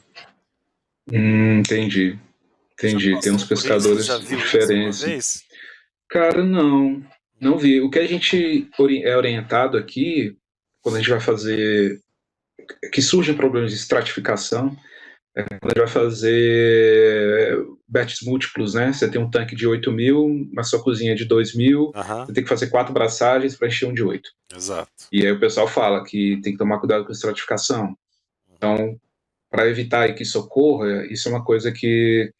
Entendi. Já Entendi. Tem uns passou por isso? Já pescadores viu isso alguma diferentes. vez? Cara, não vi. O que a gente é orientado aqui, quando a gente vai fazer, que surgem problemas de estratificação, quando a gente vai fazer batches múltiplos, né? Você tem um tanque de 8.000, na sua cozinha de 2.000, Aham, você tem que fazer 4 braçagens para encher um de 8. exato. E aí o pessoal fala que tem que tomar cuidado com a estratificação. Então, para evitar que isso ocorra, isso é uma coisa que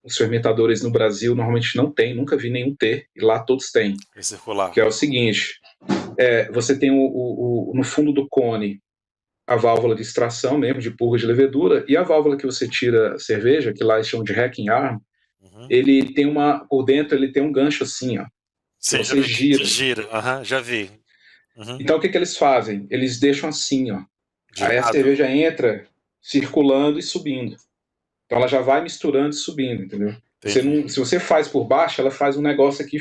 os fermentadores no Brasil normalmente não têm, nunca vi nenhum ter, e lá todos têm. Recircular. Que é o seguinte: você tem no fundo do cone a válvula de extração mesmo, de purga de levedura, e a válvula que você tira a cerveja, que lá eles chamam de hacking arm, Uhum. ele tem por dentro ele tem um gancho assim, ó, que Sim, já você vi que gira. gira. Aham, já vi. Uhum. Então o que eles fazem? Eles deixam assim, ó. Aí a Girado. cerveja entra circulando e subindo. Então ela já vai misturando e subindo, entendeu? Entendi. Se você faz por baixo, ela faz um negócio aqui,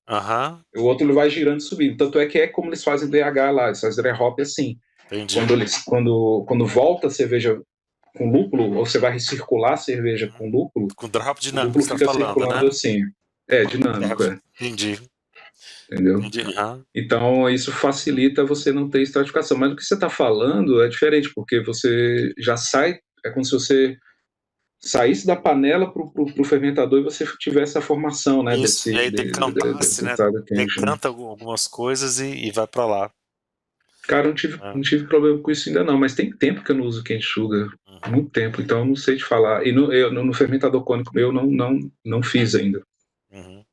Aham, o outro vai girando e subindo. Tanto é como eles fazem DH lá, eles fazem dry hop assim. entendi. Quando volta a cerveja com lúpulo, ou você vai recircular a cerveja com lúpulo, Com drop o dinâmico lúpulo você tá fica falando, circulando né? assim. É dinâmico, Entendi. entendeu? Entendi. Aham. Então isso facilita você não ter estratificação. Mas o que você está falando é diferente, porque você já sai, é como se você saísse da panela para o fermentador e você tivesse a formação, né, Isso. E aí decantasse, dessa né? entrada quente, né? Decanta algumas coisas e vai pra lá. Cara, Né? não tive problema com isso ainda não, mas tem tempo que eu não uso Cane Sugar, Uhum. muito tempo, então eu não sei te falar. E no fermentador cônico eu não fiz ainda. Uhum.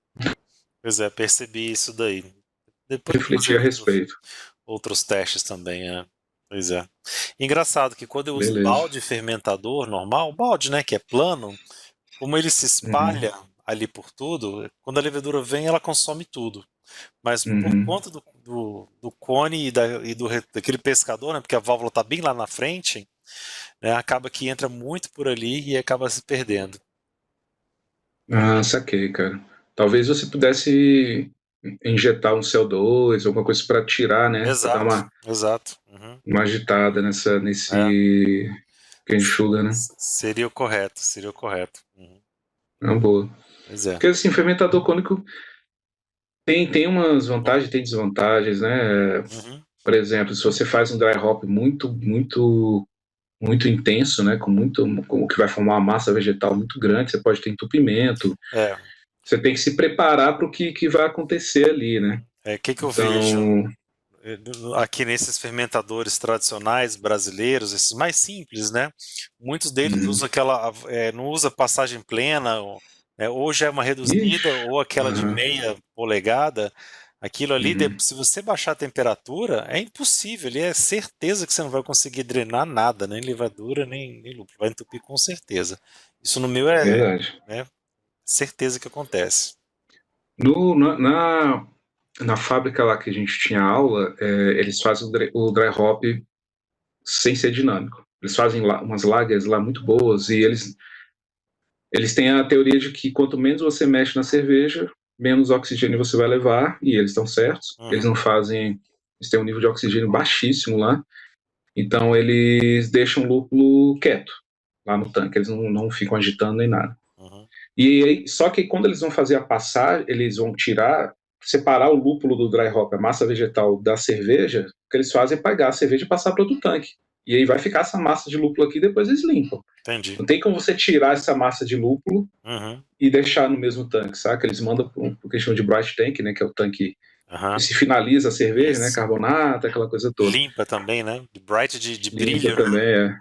Pois é, percebi isso daí. Depois vou Refleti fazer a respeito. outros testes também, é. Pois é. Engraçado que quando eu uso Beleza. balde fermentador normal, balde, né, que é plano, como ele se Uhum. espalha ali por tudo, quando a levedura vem, ela consome tudo. Mas por Uhum. conta do cone daquele pescador, né, porque a válvula está bem lá na frente, né, acaba que entra muito por ali e acaba se perdendo. Ah, saquei, cara. Talvez você pudesse injetar um CO2, alguma coisa para tirar, né? Para dar Exato, exato. Uhum. uma agitada É, nesse Cane Sugar, né? seria o correto, seria o correto. Uhum. É uma boa. Pois é. Porque assim, fermentador cônico Tem umas vantagens, tem desvantagens, né? Uhum. Por exemplo, se você faz um dry hop muito intenso, né? Com que vai formar uma massa vegetal muito grande, você pode ter entupimento. É, Você tem que se preparar para o que vai acontecer ali, né? que eu vejo Então, aqui nesses fermentadores tradicionais brasileiros, esses mais simples, né? Muitos deles usam não usa passagem plena, ou já é uma reduzida, ixi, ou aquela de aham, meia polegada. Aquilo ali, uhum, se você baixar a temperatura, é impossível, ali é certeza que você não vai conseguir drenar nada, nem levadura, nem lúpulo, vai entupir com certeza. Isso no meu verdade. né, certeza que acontece. No, na, na, na fábrica lá que a gente tinha aula, eles fazem o dry hop sem ser dinâmico. Eles fazem lá, umas lagers lá muito boas e eles têm a teoria de que quanto menos você mexe na cerveja, menos oxigênio você vai levar, e eles estão certos. Eles Uhum, não fazem. Eles têm um nível de oxigênio baixíssimo lá, então eles deixam o lúpulo quieto lá no tanque, eles não ficam agitando nem nada. uhum, Só que quando eles vão fazer a passagem, eles vão separar o lúpulo do dry hop, a massa vegetal da cerveja, o que eles fazem é pegar a cerveja e passar para outro tanque. E aí vai ficar essa massa de lúpulo aqui, depois eles limpam. entendi. Não tem como você tirar essa massa de lúpulo Uhum, e deixar no mesmo tanque, saca? Eles mandam para o que eles chamam de bright tank, né? Que é o tanque que aham, se finaliza a cerveja, né? isso. Carbonata, aquela coisa toda. Limpa também, né? De bright de Limpa brilho, né? também,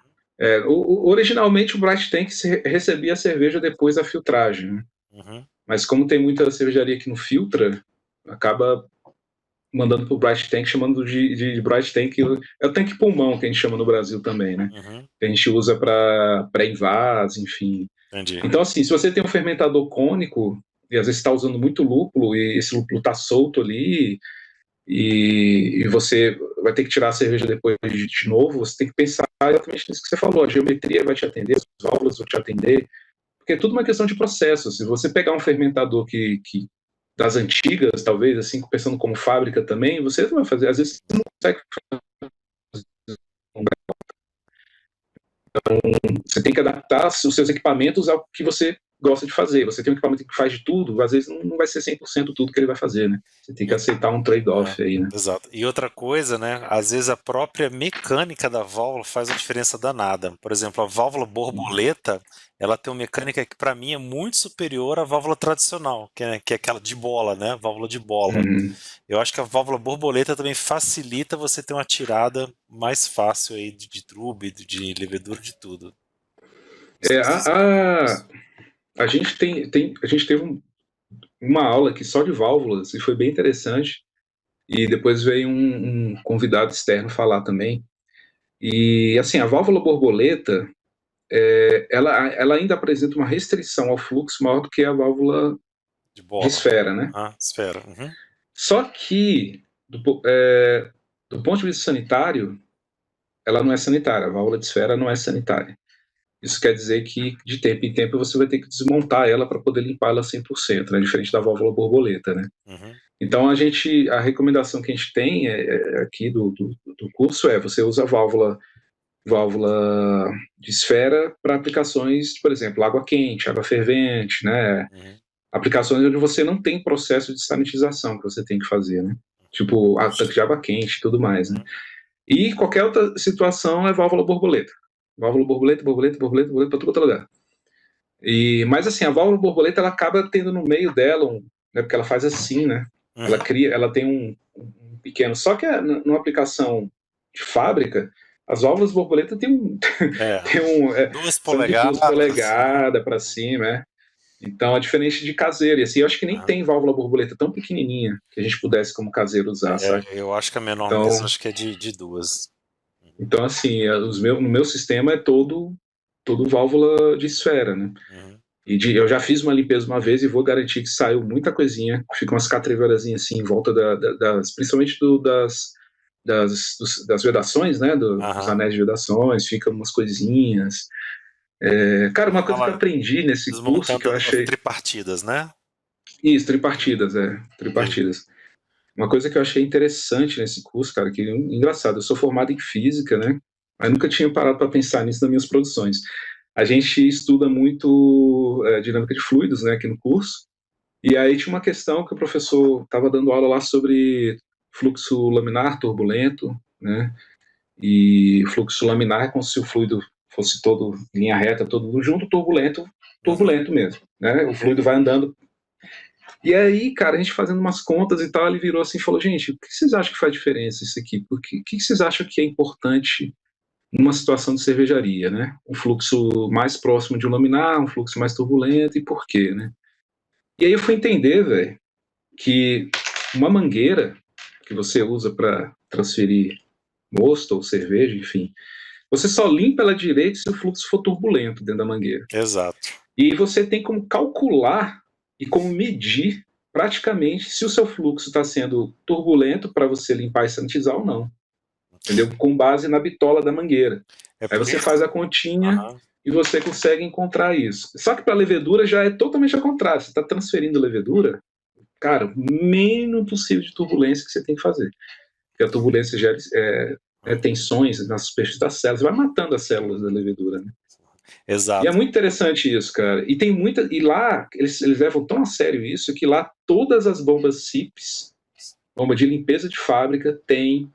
originalmente o bright tank recebia a cerveja depois da filtragem, né? Uhum, Mas como tem muita cervejaria que não filtra, acaba mandando pro Bright Tank, chamando de Bright Tank. É o tanque pulmão que a gente chama no Brasil também, né? uhum, Que a gente usa para pré-invase, enfim. entendi. Então, assim, se você tem um fermentador cônico, e às vezes está usando muito lúpulo, e esse lúpulo está solto ali, e você vai ter que tirar a cerveja depois de novo, você tem que pensar exatamente nisso que você falou. A geometria vai te atender, as válvulas vão te atender, porque é tudo uma questão de processo. Se você pegar um fermentador que das antigas, talvez, assim, pensando como fábrica também, você não vai fazer, às vezes você não consegue você tem que adaptar os seus equipamentos ao que você gosta de fazer. Você tem um equipamento que faz de tudo, às vezes não vai ser 100% tudo que ele vai fazer, né? Você tem que E- aceitar um é, trade-off aí, né? exato. E outra coisa, né? Às vezes a própria mecânica da válvula faz uma diferença danada. Por exemplo, a válvula borboleta, ela tem uma mecânica que para mim é muito superior à válvula tradicional, que é aquela de bola, né? Válvula de bola. Uhum. Eu acho que a válvula borboleta também facilita você ter uma tirada mais fácil aí de trube, de levedura, de tudo. Não É, sei se você concorda com isso. a gente a gente teve uma aula aqui só de válvulas e foi bem interessante. E depois veio um convidado externo falar também. E assim, a válvula borboleta, ela ainda apresenta uma restrição ao fluxo maior do que a válvula De de bola. esfera, né? Ah, esfera. Uhum. Só que, do ponto de vista sanitário, ela não é sanitária, a válvula de esfera não é sanitária. Isso quer dizer que, de tempo em tempo, você vai ter que desmontar ela para poder limpar ela 100%, né? Diferente da válvula borboleta, né? Uhum. Então, a recomendação que a gente tem aqui do curso é você usa a válvula de esfera para aplicações, por exemplo, água quente, água fervente, né? Uhum. Aplicações onde você não tem processo de sanitização que você tem que fazer, né? Tipo, tanque de água quente e tudo mais, né? Uhum. E qualquer outra situação é válvula borboleta. Válvula borboleta, borboleta, borboleta, borboleta para todo lugar. Mas assim, a válvula borboleta ela acaba tendo no meio dela, né, porque ela faz assim, né? Uhum. Ela tem um pequeno. Só que numa aplicação de fábrica, as válvulas borboleta É, tem duas são de 2 polegadas. polegadas para cima, né? Então é diferente de caseiro. E assim, eu acho que nem Aham. tem válvula borboleta tão pequenininha que a gente pudesse como caseiro usar, sabe? Eu acho que a menor mesmo, Então, acho que é de duas. então assim, no meu sistema é todo válvula de esfera, né? Uhum. Eu já fiz uma limpeza uma vez e vou garantir que saiu muita coisinha. Fica umas catreverazinhas assim em volta principalmente das vedações, né? Dos Aham. anéis de vedações, ficam umas coisinhas. Cara, uma coisa que eu Fala, aprendi nesse curso que desmontando eu as achei. tripartidas, né? Isso, tripartidas, Entendi. tripartidas. Uma coisa que eu achei interessante nesse curso, cara, que engraçado, eu sou formado em física, né? Mas nunca tinha parado para pensar nisso nas minhas produções. A gente estuda muito dinâmica de fluidos, né, aqui no curso. E aí tinha uma questão que o professor estava dando aula lá sobre fluxo laminar turbulento, né? E fluxo laminar é como se o fluido fosse todo em linha reta, todo junto, turbulento mesmo, né? O fluido vai andando. E aí, cara, a gente fazendo umas contas e tal, ele virou assim e falou, gente, o que vocês acham que faz diferença isso aqui? Porque, o que vocês acham que é importante numa situação de cervejaria, né? Um fluxo mais próximo de um laminar, um fluxo mais turbulento, e por quê, né? E aí eu fui entender, velho, que uma mangueira que você usa para transferir mosto ou cerveja, enfim, você só limpa ela direito se o fluxo for turbulento dentro da mangueira. Exato. E você tem como calcular e como medir praticamente se o seu fluxo está sendo turbulento para você limpar e sanitizar ou não. Entendeu? Com base na bitola da mangueira. É Aí por você isso? faz a continha Aham. e você consegue encontrar isso. Só que para a levedura já é totalmente ao contrário. Você está transferindo levedura, cara, o mínimo possível de turbulência que você tem que fazer. Porque a turbulência gera tensões nas superfícies das células, vai matando as células da levedura, né? E é Exato. muito interessante isso, cara. E tem muita. E lá, eles levam tão a sério isso que lá todas as bombas CIPs, bomba de limpeza de fábrica, tem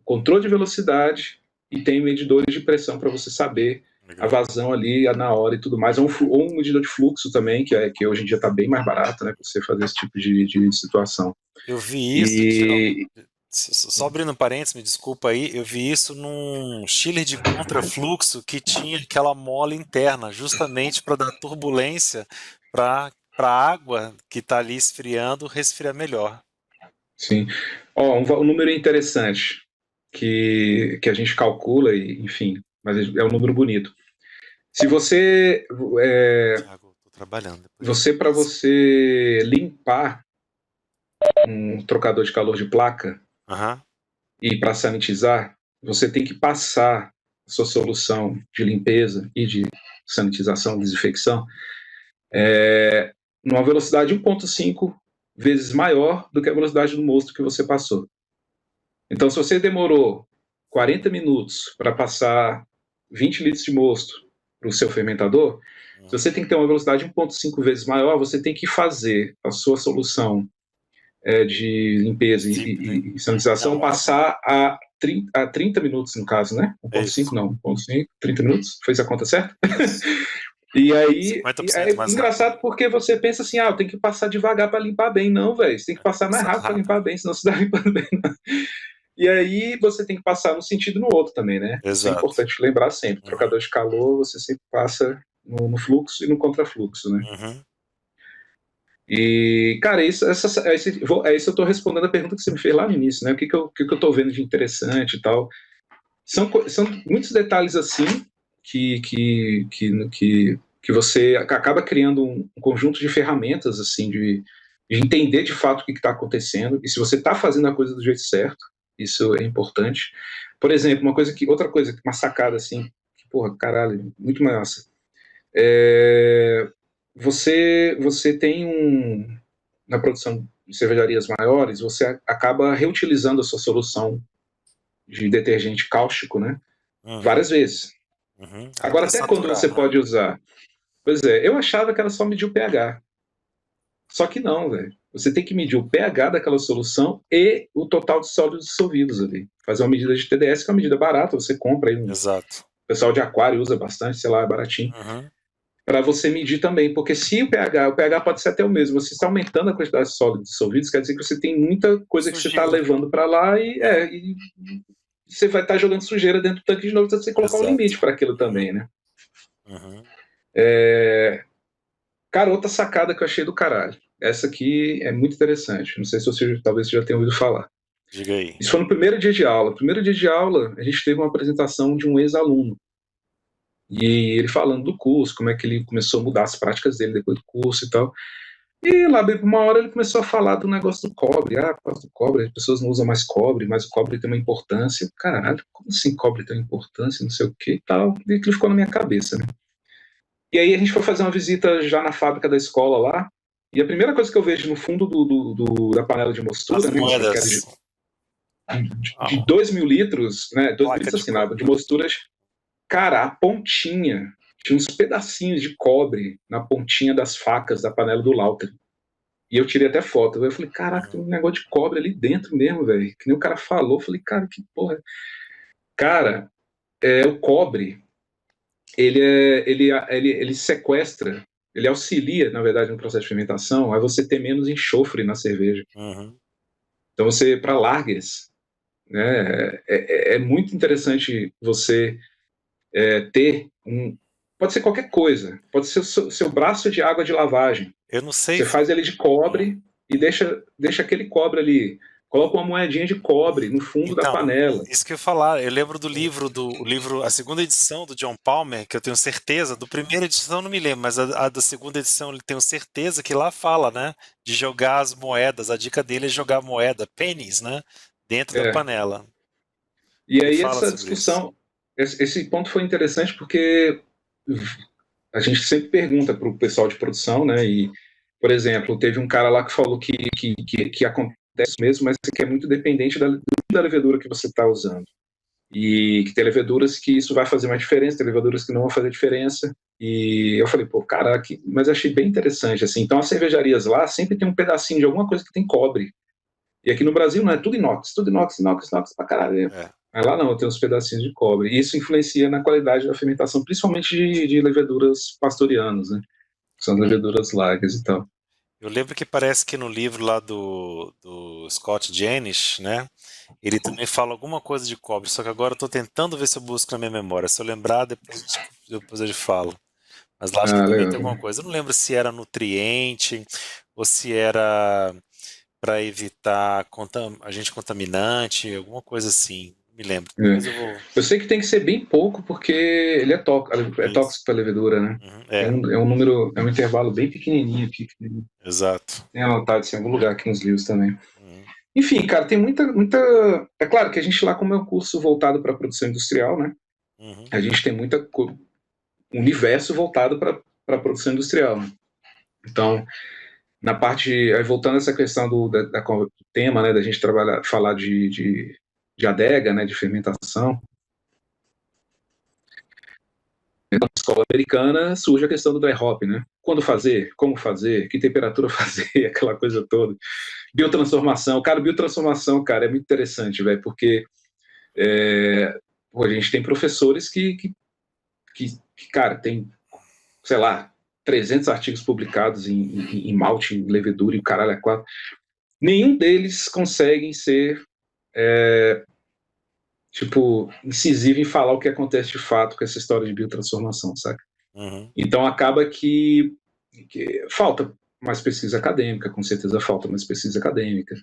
controle de velocidade e tem medidores de pressão para você saber a Legal. vazão ali na hora e tudo mais. Ou um medidor de fluxo também, que hoje em dia está bem mais barato, né, para você fazer esse tipo de situação. Eu vi isso, só abrindo parênteses, me desculpa aí, eu vi isso num chiller de contrafluxo que tinha aquela mola interna, justamente para dar turbulência para a água que está ali esfriando resfriar melhor. Sim. Ó, um número interessante que a gente calcula, e, enfim, mas é um número bonito. Se você. Thiago, tô trabalhando. Para você limpar um trocador de calor de placa Aham. e para sanitizar, você tem que passar a sua solução de limpeza e de sanitização, desinfecção, numa velocidade 1,5 vezes maior do que a velocidade do mosto que você passou. Então, se você demorou 40 minutos para passar 20 litros de mosto para o seu fermentador, se você tem que ter uma velocidade 1,5 vezes maior, você tem que fazer a sua solução de limpeza e sanitização passar a 30 minutos, no caso, né? 1,5 não, 1,5, 30 minutos, fez a conta certa? E aí, é engraçado porque você pensa assim, eu tenho que passar devagar para limpar bem. Não, velho, você tem que passar mais rápido para limpar bem, senão você está limpando bem. Não. E aí você tem que passar num sentido e no outro também, né? Exato. Isso é importante lembrar sempre. Trocador de calor, você sempre passa no fluxo e no contrafluxo, né? Uhum. E, cara, isso eu tô respondendo a pergunta que você me fez lá no início, né? O que eu tô vendo de interessante e tal. São muitos detalhes assim que você acaba criando um conjunto de ferramentas, assim, de entender de fato o que está acontecendo e se você está fazendo a coisa do jeito certo. Isso é importante. Por exemplo, outra coisa, uma sacada assim, que, porra, caralho, muito massa. Você tem na produção de cervejarias maiores, você acaba reutilizando a sua solução de detergente cáustico, né? Várias vezes. Agora, até quando você pode usar? Pois é, eu achava que ela só media o pH. Só que não, velho. Você tem que medir o pH daquela solução e o total de sólidos dissolvidos ali. Fazer uma medida de TDS, que é uma medida barata, você compra aí. Exato. O pessoal de aquário usa bastante, sei lá, é baratinho. Para você medir também, porque se o pH pode ser até o mesmo, você está aumentando a quantidade de sólidos dissolvidos, quer dizer que você tem muita coisa que você está levando para lá e você vai estar jogando sujeira dentro do tanque de novo, então você colocar um limite para aquilo também, né? Cara, outra sacada que eu achei do caralho. Essa aqui é muito interessante. Não sei se talvez você já tenha ouvido falar. Diga aí. Isso foi no primeiro dia de aula. No primeiro dia de aula, a gente teve uma apresentação de um ex-aluno. E ele falando do curso, como é que ele começou a mudar as práticas dele depois do curso e tal. E lá, bem por uma hora, ele começou a falar do negócio do cobre. Por causa do cobre, as pessoas não usam mais cobre, mas o cobre tem uma importância. Caralho, como assim cobre tem uma importância, não sei o que e tal. E aquilo ficou na minha cabeça, né? E aí a gente foi fazer uma visita já na fábrica da escola lá, e a primeira coisa que eu vejo no fundo da panela de mostura, né, que era de 2.000 litros, né, 2.000 litros assim, nada, de mosturas, cara, a pontinha, tinha uns pedacinhos de cobre na pontinha das facas da panela do Lauter. E eu tirei até foto. Eu falei, caraca, tem um negócio de cobre ali dentro mesmo, velho. Que nem o cara falou. Eu falei, cara, que porra. Cara, o cobre, ele sequestra, ele auxilia, na verdade, no processo de fermentação, a você ter menos enxofre na cerveja. Uhum. Então, você, para lagers, né, é muito interessante você ter um. Pode ser qualquer coisa, pode ser o seu braço de água de lavagem. Eu não sei. Você faz ele de cobre e deixa aquele cobre ali. Coloca uma moedinha de cobre no fundo da panela. Isso que eu ia falar, eu lembro do livro, a segunda edição do John Palmer, que eu tenho certeza, do primeira edição eu não me lembro, mas a da segunda edição eu tenho certeza que lá fala, né, de jogar as moedas, a dica dele é jogar moeda, pennies, né, dentro da panela. E Ele aí fala essa sobre discussão, esse ponto foi interessante porque a gente sempre pergunta para o pessoal de produção, né, e, por exemplo, teve um cara lá que falou que acontece mesmo, mas que é muito dependente da levedura que você está usando. E que tem leveduras que isso vai fazer uma diferença, tem leveduras que não vão fazer diferença. E eu falei, pô, caraca, mas achei bem interessante, assim. Então, as cervejarias lá sempre tem um pedacinho de alguma coisa que tem cobre. E aqui no Brasil não é tudo inox pra caralho. Mas lá não, tem uns pedacinhos de cobre. E isso influencia na qualidade da fermentação, principalmente de leveduras pastorianas, né? São leveduras lagers e tal. Eu lembro que parece que no livro lá do Scott Janisch, né, ele também fala alguma coisa de cobre, só que agora eu tô tentando ver se eu busco na minha memória. Se eu lembrar, depois eu falo. Mas lá acho que também tem alguma coisa. Eu não lembro se era nutriente ou se era para evitar agente contaminante, alguma coisa assim. Me lembro. Eu sei que tem que ser bem pouco porque ele é tóxico para a levedura, né? É um intervalo bem pequenininho aqui. Exato. Tem anotado isso em algum lugar aqui nos livros também. Enfim, cara, tem muita. É claro que a gente lá, como é um curso voltado para a produção industrial, né? A gente tem muita universo voltado para a produção industrial. Né? Então, na parte. Aí voltando a essa questão do tema, né? Da gente falar de adega, né? De fermentação. Na escola americana surge a questão do dry hop, né? Quando fazer, como fazer, que temperatura fazer, aquela coisa toda. Biotransformação. Cara, biotransformação, cara, é muito interessante, velho, porque a gente tem professores que, cara, tem, sei lá, 300 artigos publicados em malte, em levedura e o caralho é 4. Nenhum deles conseguem ser incisivo em falar o que acontece de fato com essa história de biotransformação, saca? Então acaba que falta mais pesquisa acadêmica, com certeza falta mais pesquisa acadêmica.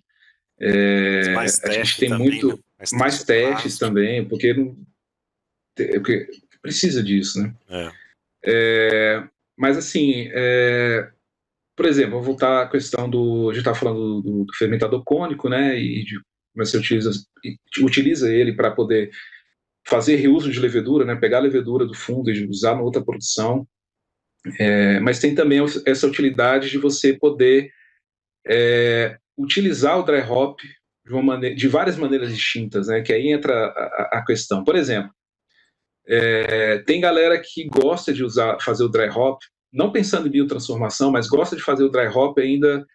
A gente tem muito mais testes também, porque precisa disso, né? Mas assim, por exemplo, vou voltar à questão a gente estava falando do fermentador cônico, né? E de como você utiliza ele para poder fazer reuso de levedura, né? Pegar a levedura do fundo e usar na outra produção. Mas tem também essa utilidade de você poder utilizar o dry hop de várias maneiras distintas, né? Que aí entra a questão. Por exemplo, tem galera que gosta de fazer o dry hop, não pensando em biotransformação, mas gosta de fazer o dry hop ainda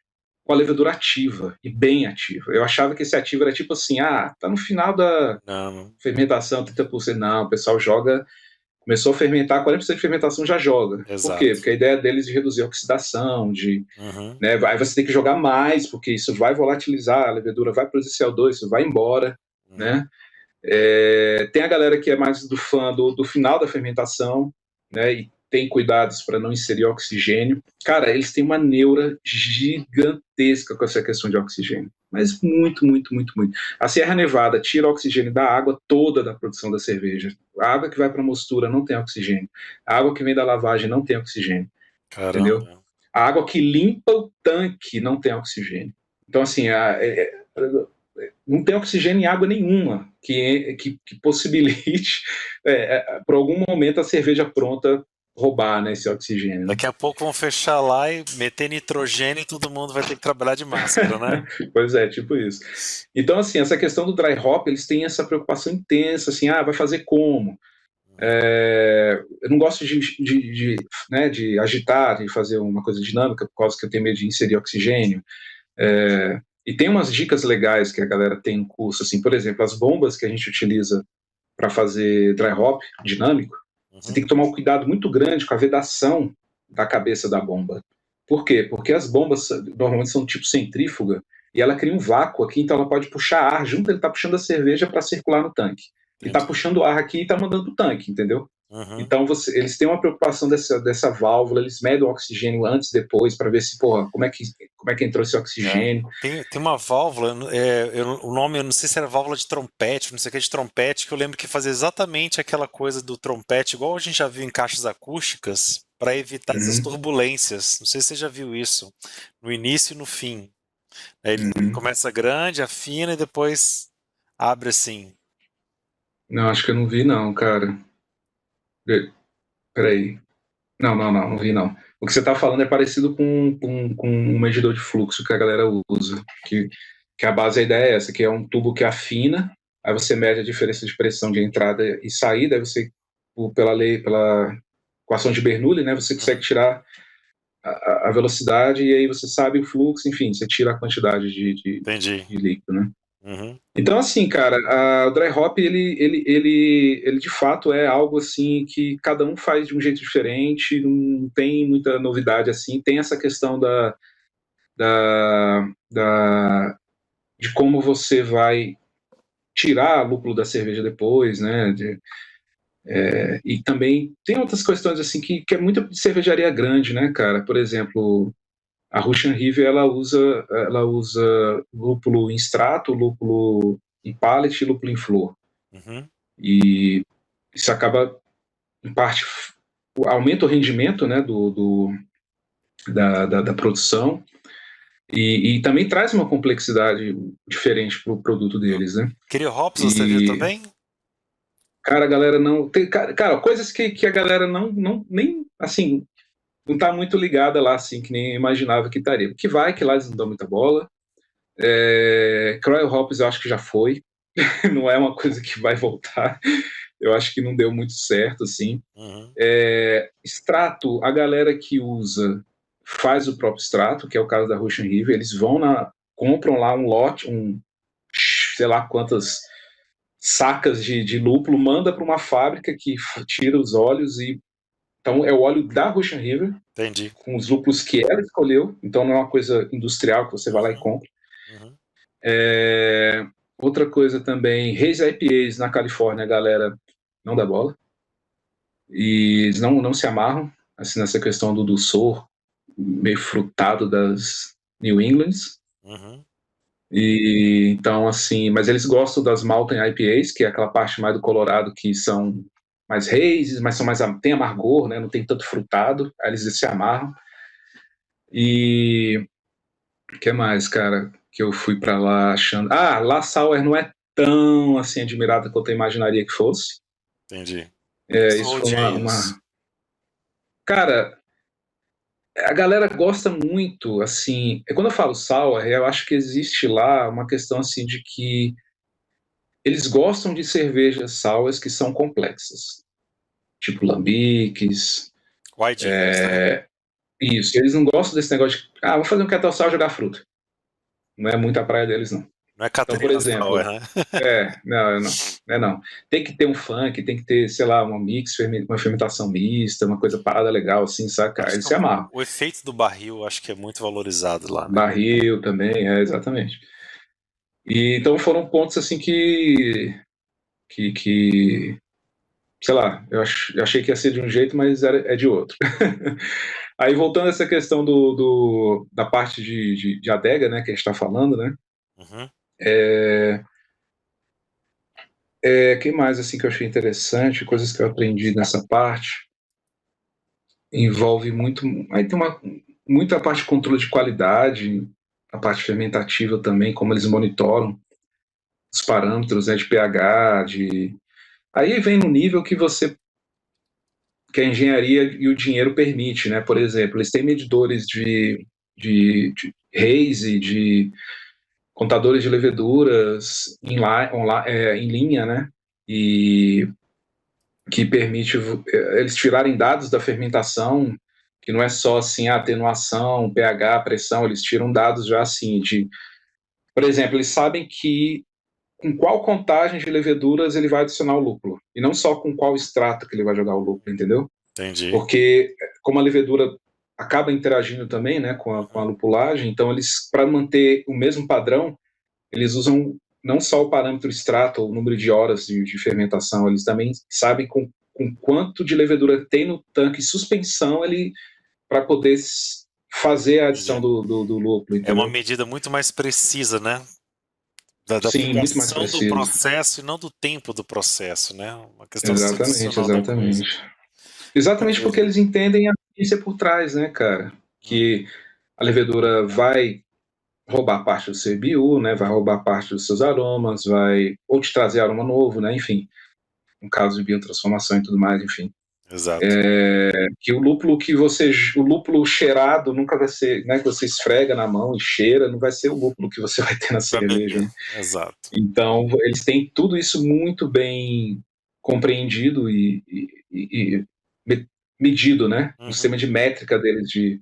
com a levedura ativa, e bem ativa. Eu achava que esse ativo era tipo assim, tá no final da fermentação, 30%. Não, o pessoal começou a fermentar, 40% de fermentação já joga. Exato. Por quê? Porque a ideia deles é de reduzir a oxidação, né, aí você tem que jogar mais, porque isso vai volatilizar, a levedura vai produzir CO2, isso vai embora, né? Tem a galera que é mais do fã do final da fermentação, né, e tem cuidados para não inserir oxigênio. Cara, eles têm uma neura gigantesca com essa questão de oxigênio, mas muito, muito, muito, muito. A Sierra Nevada tira o oxigênio da água toda da produção da cerveja. A água que vai para a mostura não tem oxigênio. A água que vem da lavagem não tem oxigênio. Caramba. Entendeu? A água que limpa o tanque não tem oxigênio. Então, assim, não tem oxigênio em água nenhuma que possibilite, por algum momento, a cerveja pronta roubar, né, esse oxigênio. Daqui a pouco vão fechar lá e meter nitrogênio e todo mundo vai ter que trabalhar de máscara, né? Pois é, tipo isso. Então, assim, essa questão do dry hop, eles têm essa preocupação intensa, assim, vai fazer como? Eu não gosto né, de agitar, de fazer uma coisa dinâmica, por causa que eu tenho medo de inserir oxigênio. E tem umas dicas legais que a galera tem no curso, assim, por exemplo, as bombas que a gente utiliza para fazer dry hop dinâmico, você tem que tomar um cuidado muito grande com a vedação da cabeça da bomba. Por quê? Porque as bombas normalmente são tipo centrífuga e ela cria um vácuo aqui, então ela pode puxar ar junto, ele está puxando a cerveja para circular no tanque. Ele está puxando ar aqui e está mandando para o tanque, entendeu? Então eles têm uma preocupação dessa válvula, eles medem o oxigênio antes e depois para ver se, porra, como é que entrou esse oxigênio. Tem uma válvula, o nome, eu não sei se era válvula de trompete, não sei o que de trompete, que eu lembro que fazia exatamente aquela coisa do trompete, igual a gente já viu em caixas acústicas, para evitar essas turbulências. Não sei se você já viu isso, no início e no fim. Aí ele começa grande, afina e depois abre assim. Não, acho que eu não vi não, cara. Peraí. Não vi não. O que você está falando é parecido com um medidor de fluxo que a galera usa, que a base, a ideia é essa, que é um tubo que afina, aí você mede a diferença de pressão de entrada e saída, aí você, pela equação de Bernoulli, né, você consegue tirar a velocidade e aí você sabe o fluxo, enfim, você tira a quantidade de líquido, né? Então, assim, cara, o dry hop, ele de fato é algo assim que cada um faz de um jeito diferente, não tem muita novidade assim, tem essa questão de como você vai tirar lúpulo da cerveja depois, né? E também tem outras questões assim que é muita cervejaria grande, né, cara? Por exemplo, a Russian River ela usa lúpulo em extrato, lúpulo em pallet e lúpulo em flor. E isso acaba, em parte, aumenta o rendimento, né, da produção e também traz uma complexidade diferente para o produto deles, né? Cryo Hops você viu também? Cara, a galera não... Cara, coisas que a galera nem, assim, não tá muito ligada lá, assim, que nem imaginava que estaria. Que lá eles não dão muita bola. Cryo Hops eu acho que já foi. Não é uma coisa que vai voltar. Eu acho que não deu muito certo, assim. Extrato, a galera que usa faz o próprio extrato, que é o caso da Russian River. Eles compram lá um lote, sei lá quantas sacas de lúpulo, manda para uma fábrica que tira os óleos e então é o óleo da Russian River. Entendi. Com os lúpulos que ela escolheu, então não é uma coisa industrial que você vai lá e compra. Outra coisa também, Haze IPAs na Califórnia, a galera não dá bola. E eles não se amarram assim, nessa questão do dulçor meio frutado das New Englands. E então, assim, mas eles gostam das Mountain IPAs, que é aquela parte mais do Colorado que são mais hazes, mas tem amargor, né? Não tem tanto frutado, aí eles se amarram. E o que mais, cara, que eu fui para lá achando... La Sour não é tão, assim, admirada quanto eu imaginaria que fosse. Entendi. Isso foi uma... Cara, a galera gosta muito, assim... Quando eu falo sour, eu acho que existe lá uma questão, assim, de que eles gostam de cervejas sours que são complexas. Tipo lambiques. White né? Isso, eles não gostam desse negócio de... vou fazer um kettle sour e jogar fruta. Não é muito a praia deles, não. Não é então, por exemplo, não. Tem que ter um funk, tem que ter, sei lá, uma fermentação mista, uma coisa parada legal, assim, saca? Eles se amarram. O efeito do barril, acho que é muito valorizado lá. Né? Barril também, exatamente. E então foram pontos, assim, que sei lá, eu achei que ia ser de um jeito, mas é de outro. Aí, voltando a essa questão da parte de adega, né, que a gente está falando, né? Que mais assim que eu achei interessante, coisas que eu aprendi nessa parte, envolve muito, aí tem muita parte de controle de qualidade, a parte fermentativa também, como eles monitoram os parâmetros, né, de pH, aí vem no nível que a engenharia e o dinheiro permite, né? Por exemplo, eles têm medidores de haze, de contadores de leveduras em linha, né? E que permite eles tirarem dados da fermentação, que não é só assim, atenuação, pH, pressão, eles tiram dados já assim, por exemplo, eles sabem que com qual contagem de leveduras ele vai adicionar o lúpulo, e não só com qual extrato que ele vai jogar o lúpulo, entendeu? Entendi. Porque como a levedura acaba interagindo também, né, com a lupulagem, então eles, para manter o mesmo padrão, eles usam não só o parâmetro extrato, o número de horas de fermentação, eles também sabem com quanto de levedura tem no tanque suspensão para poder fazer a adição do lúpulo, É uma entendeu? medida muito mais precisa, né? Da Sim, muito mais aplicação do preciso. processo e não do tempo do processo, né? Uma questão Exatamente, sensacional da coisa. Exatamente porque Maravilha. eles entendem a ciência por trás, né, cara? Que a levedura vai roubar parte do seu IBU, né? Vai roubar parte dos seus aromas, vai ou te trazer aroma novo, né? Enfim, no caso de biotransformação e tudo mais, enfim. Exato. Que o lúpulo cheirado nunca vai ser, né? Que você esfrega na mão e cheira, não vai ser o lúpulo que você vai ter na cerveja. Né? Exato. Então, eles têm tudo isso muito bem compreendido e medido, né? Um sistema de métrica deles de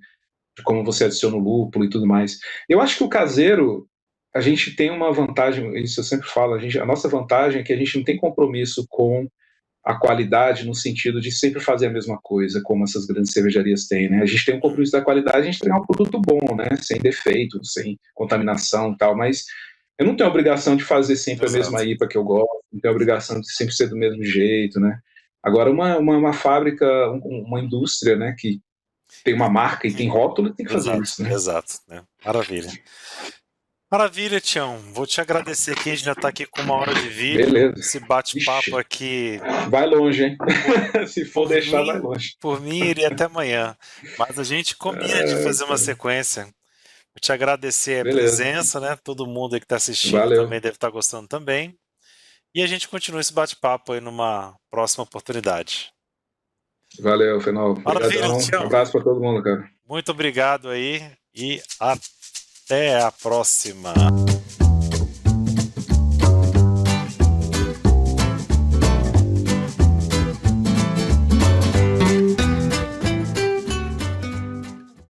como você adiciona o lúpulo e tudo mais. Eu acho que o caseiro, a gente tem uma vantagem, isso eu sempre falo, a nossa vantagem é que a gente não tem compromisso com a qualidade no sentido de sempre fazer a mesma coisa, como essas grandes cervejarias têm, né? A gente tem um compromisso da qualidade, a gente tem um produto bom, né? Sem defeito, sem contaminação e tal, mas eu não tenho a obrigação de fazer sempre a mesma IPA que eu gosto, não tenho a obrigação de sempre ser do mesmo jeito, né? Agora, uma fábrica, uma indústria, né, que tem uma marca e tem rótulo, tem que fazer isso, né? Exato, né? Maravilha. Maravilha, Tião. Vou te agradecer aqui, a gente já está aqui com 1 hora de vídeo. Beleza. Esse bate-papo aqui... Vai longe, hein? Se for deixar, vai longe. Por mim, iria até amanhã. Mas a gente combina de fazer uma sequência. Vou te agradecer a presença, né? Todo mundo aí que está assistindo também deve estar gostando também. E a gente continua esse bate-papo aí numa próxima oportunidade. Valeu, Fenol. Maravilha, Tião. Um abraço para todo mundo, cara. Muito obrigado aí e até a próxima.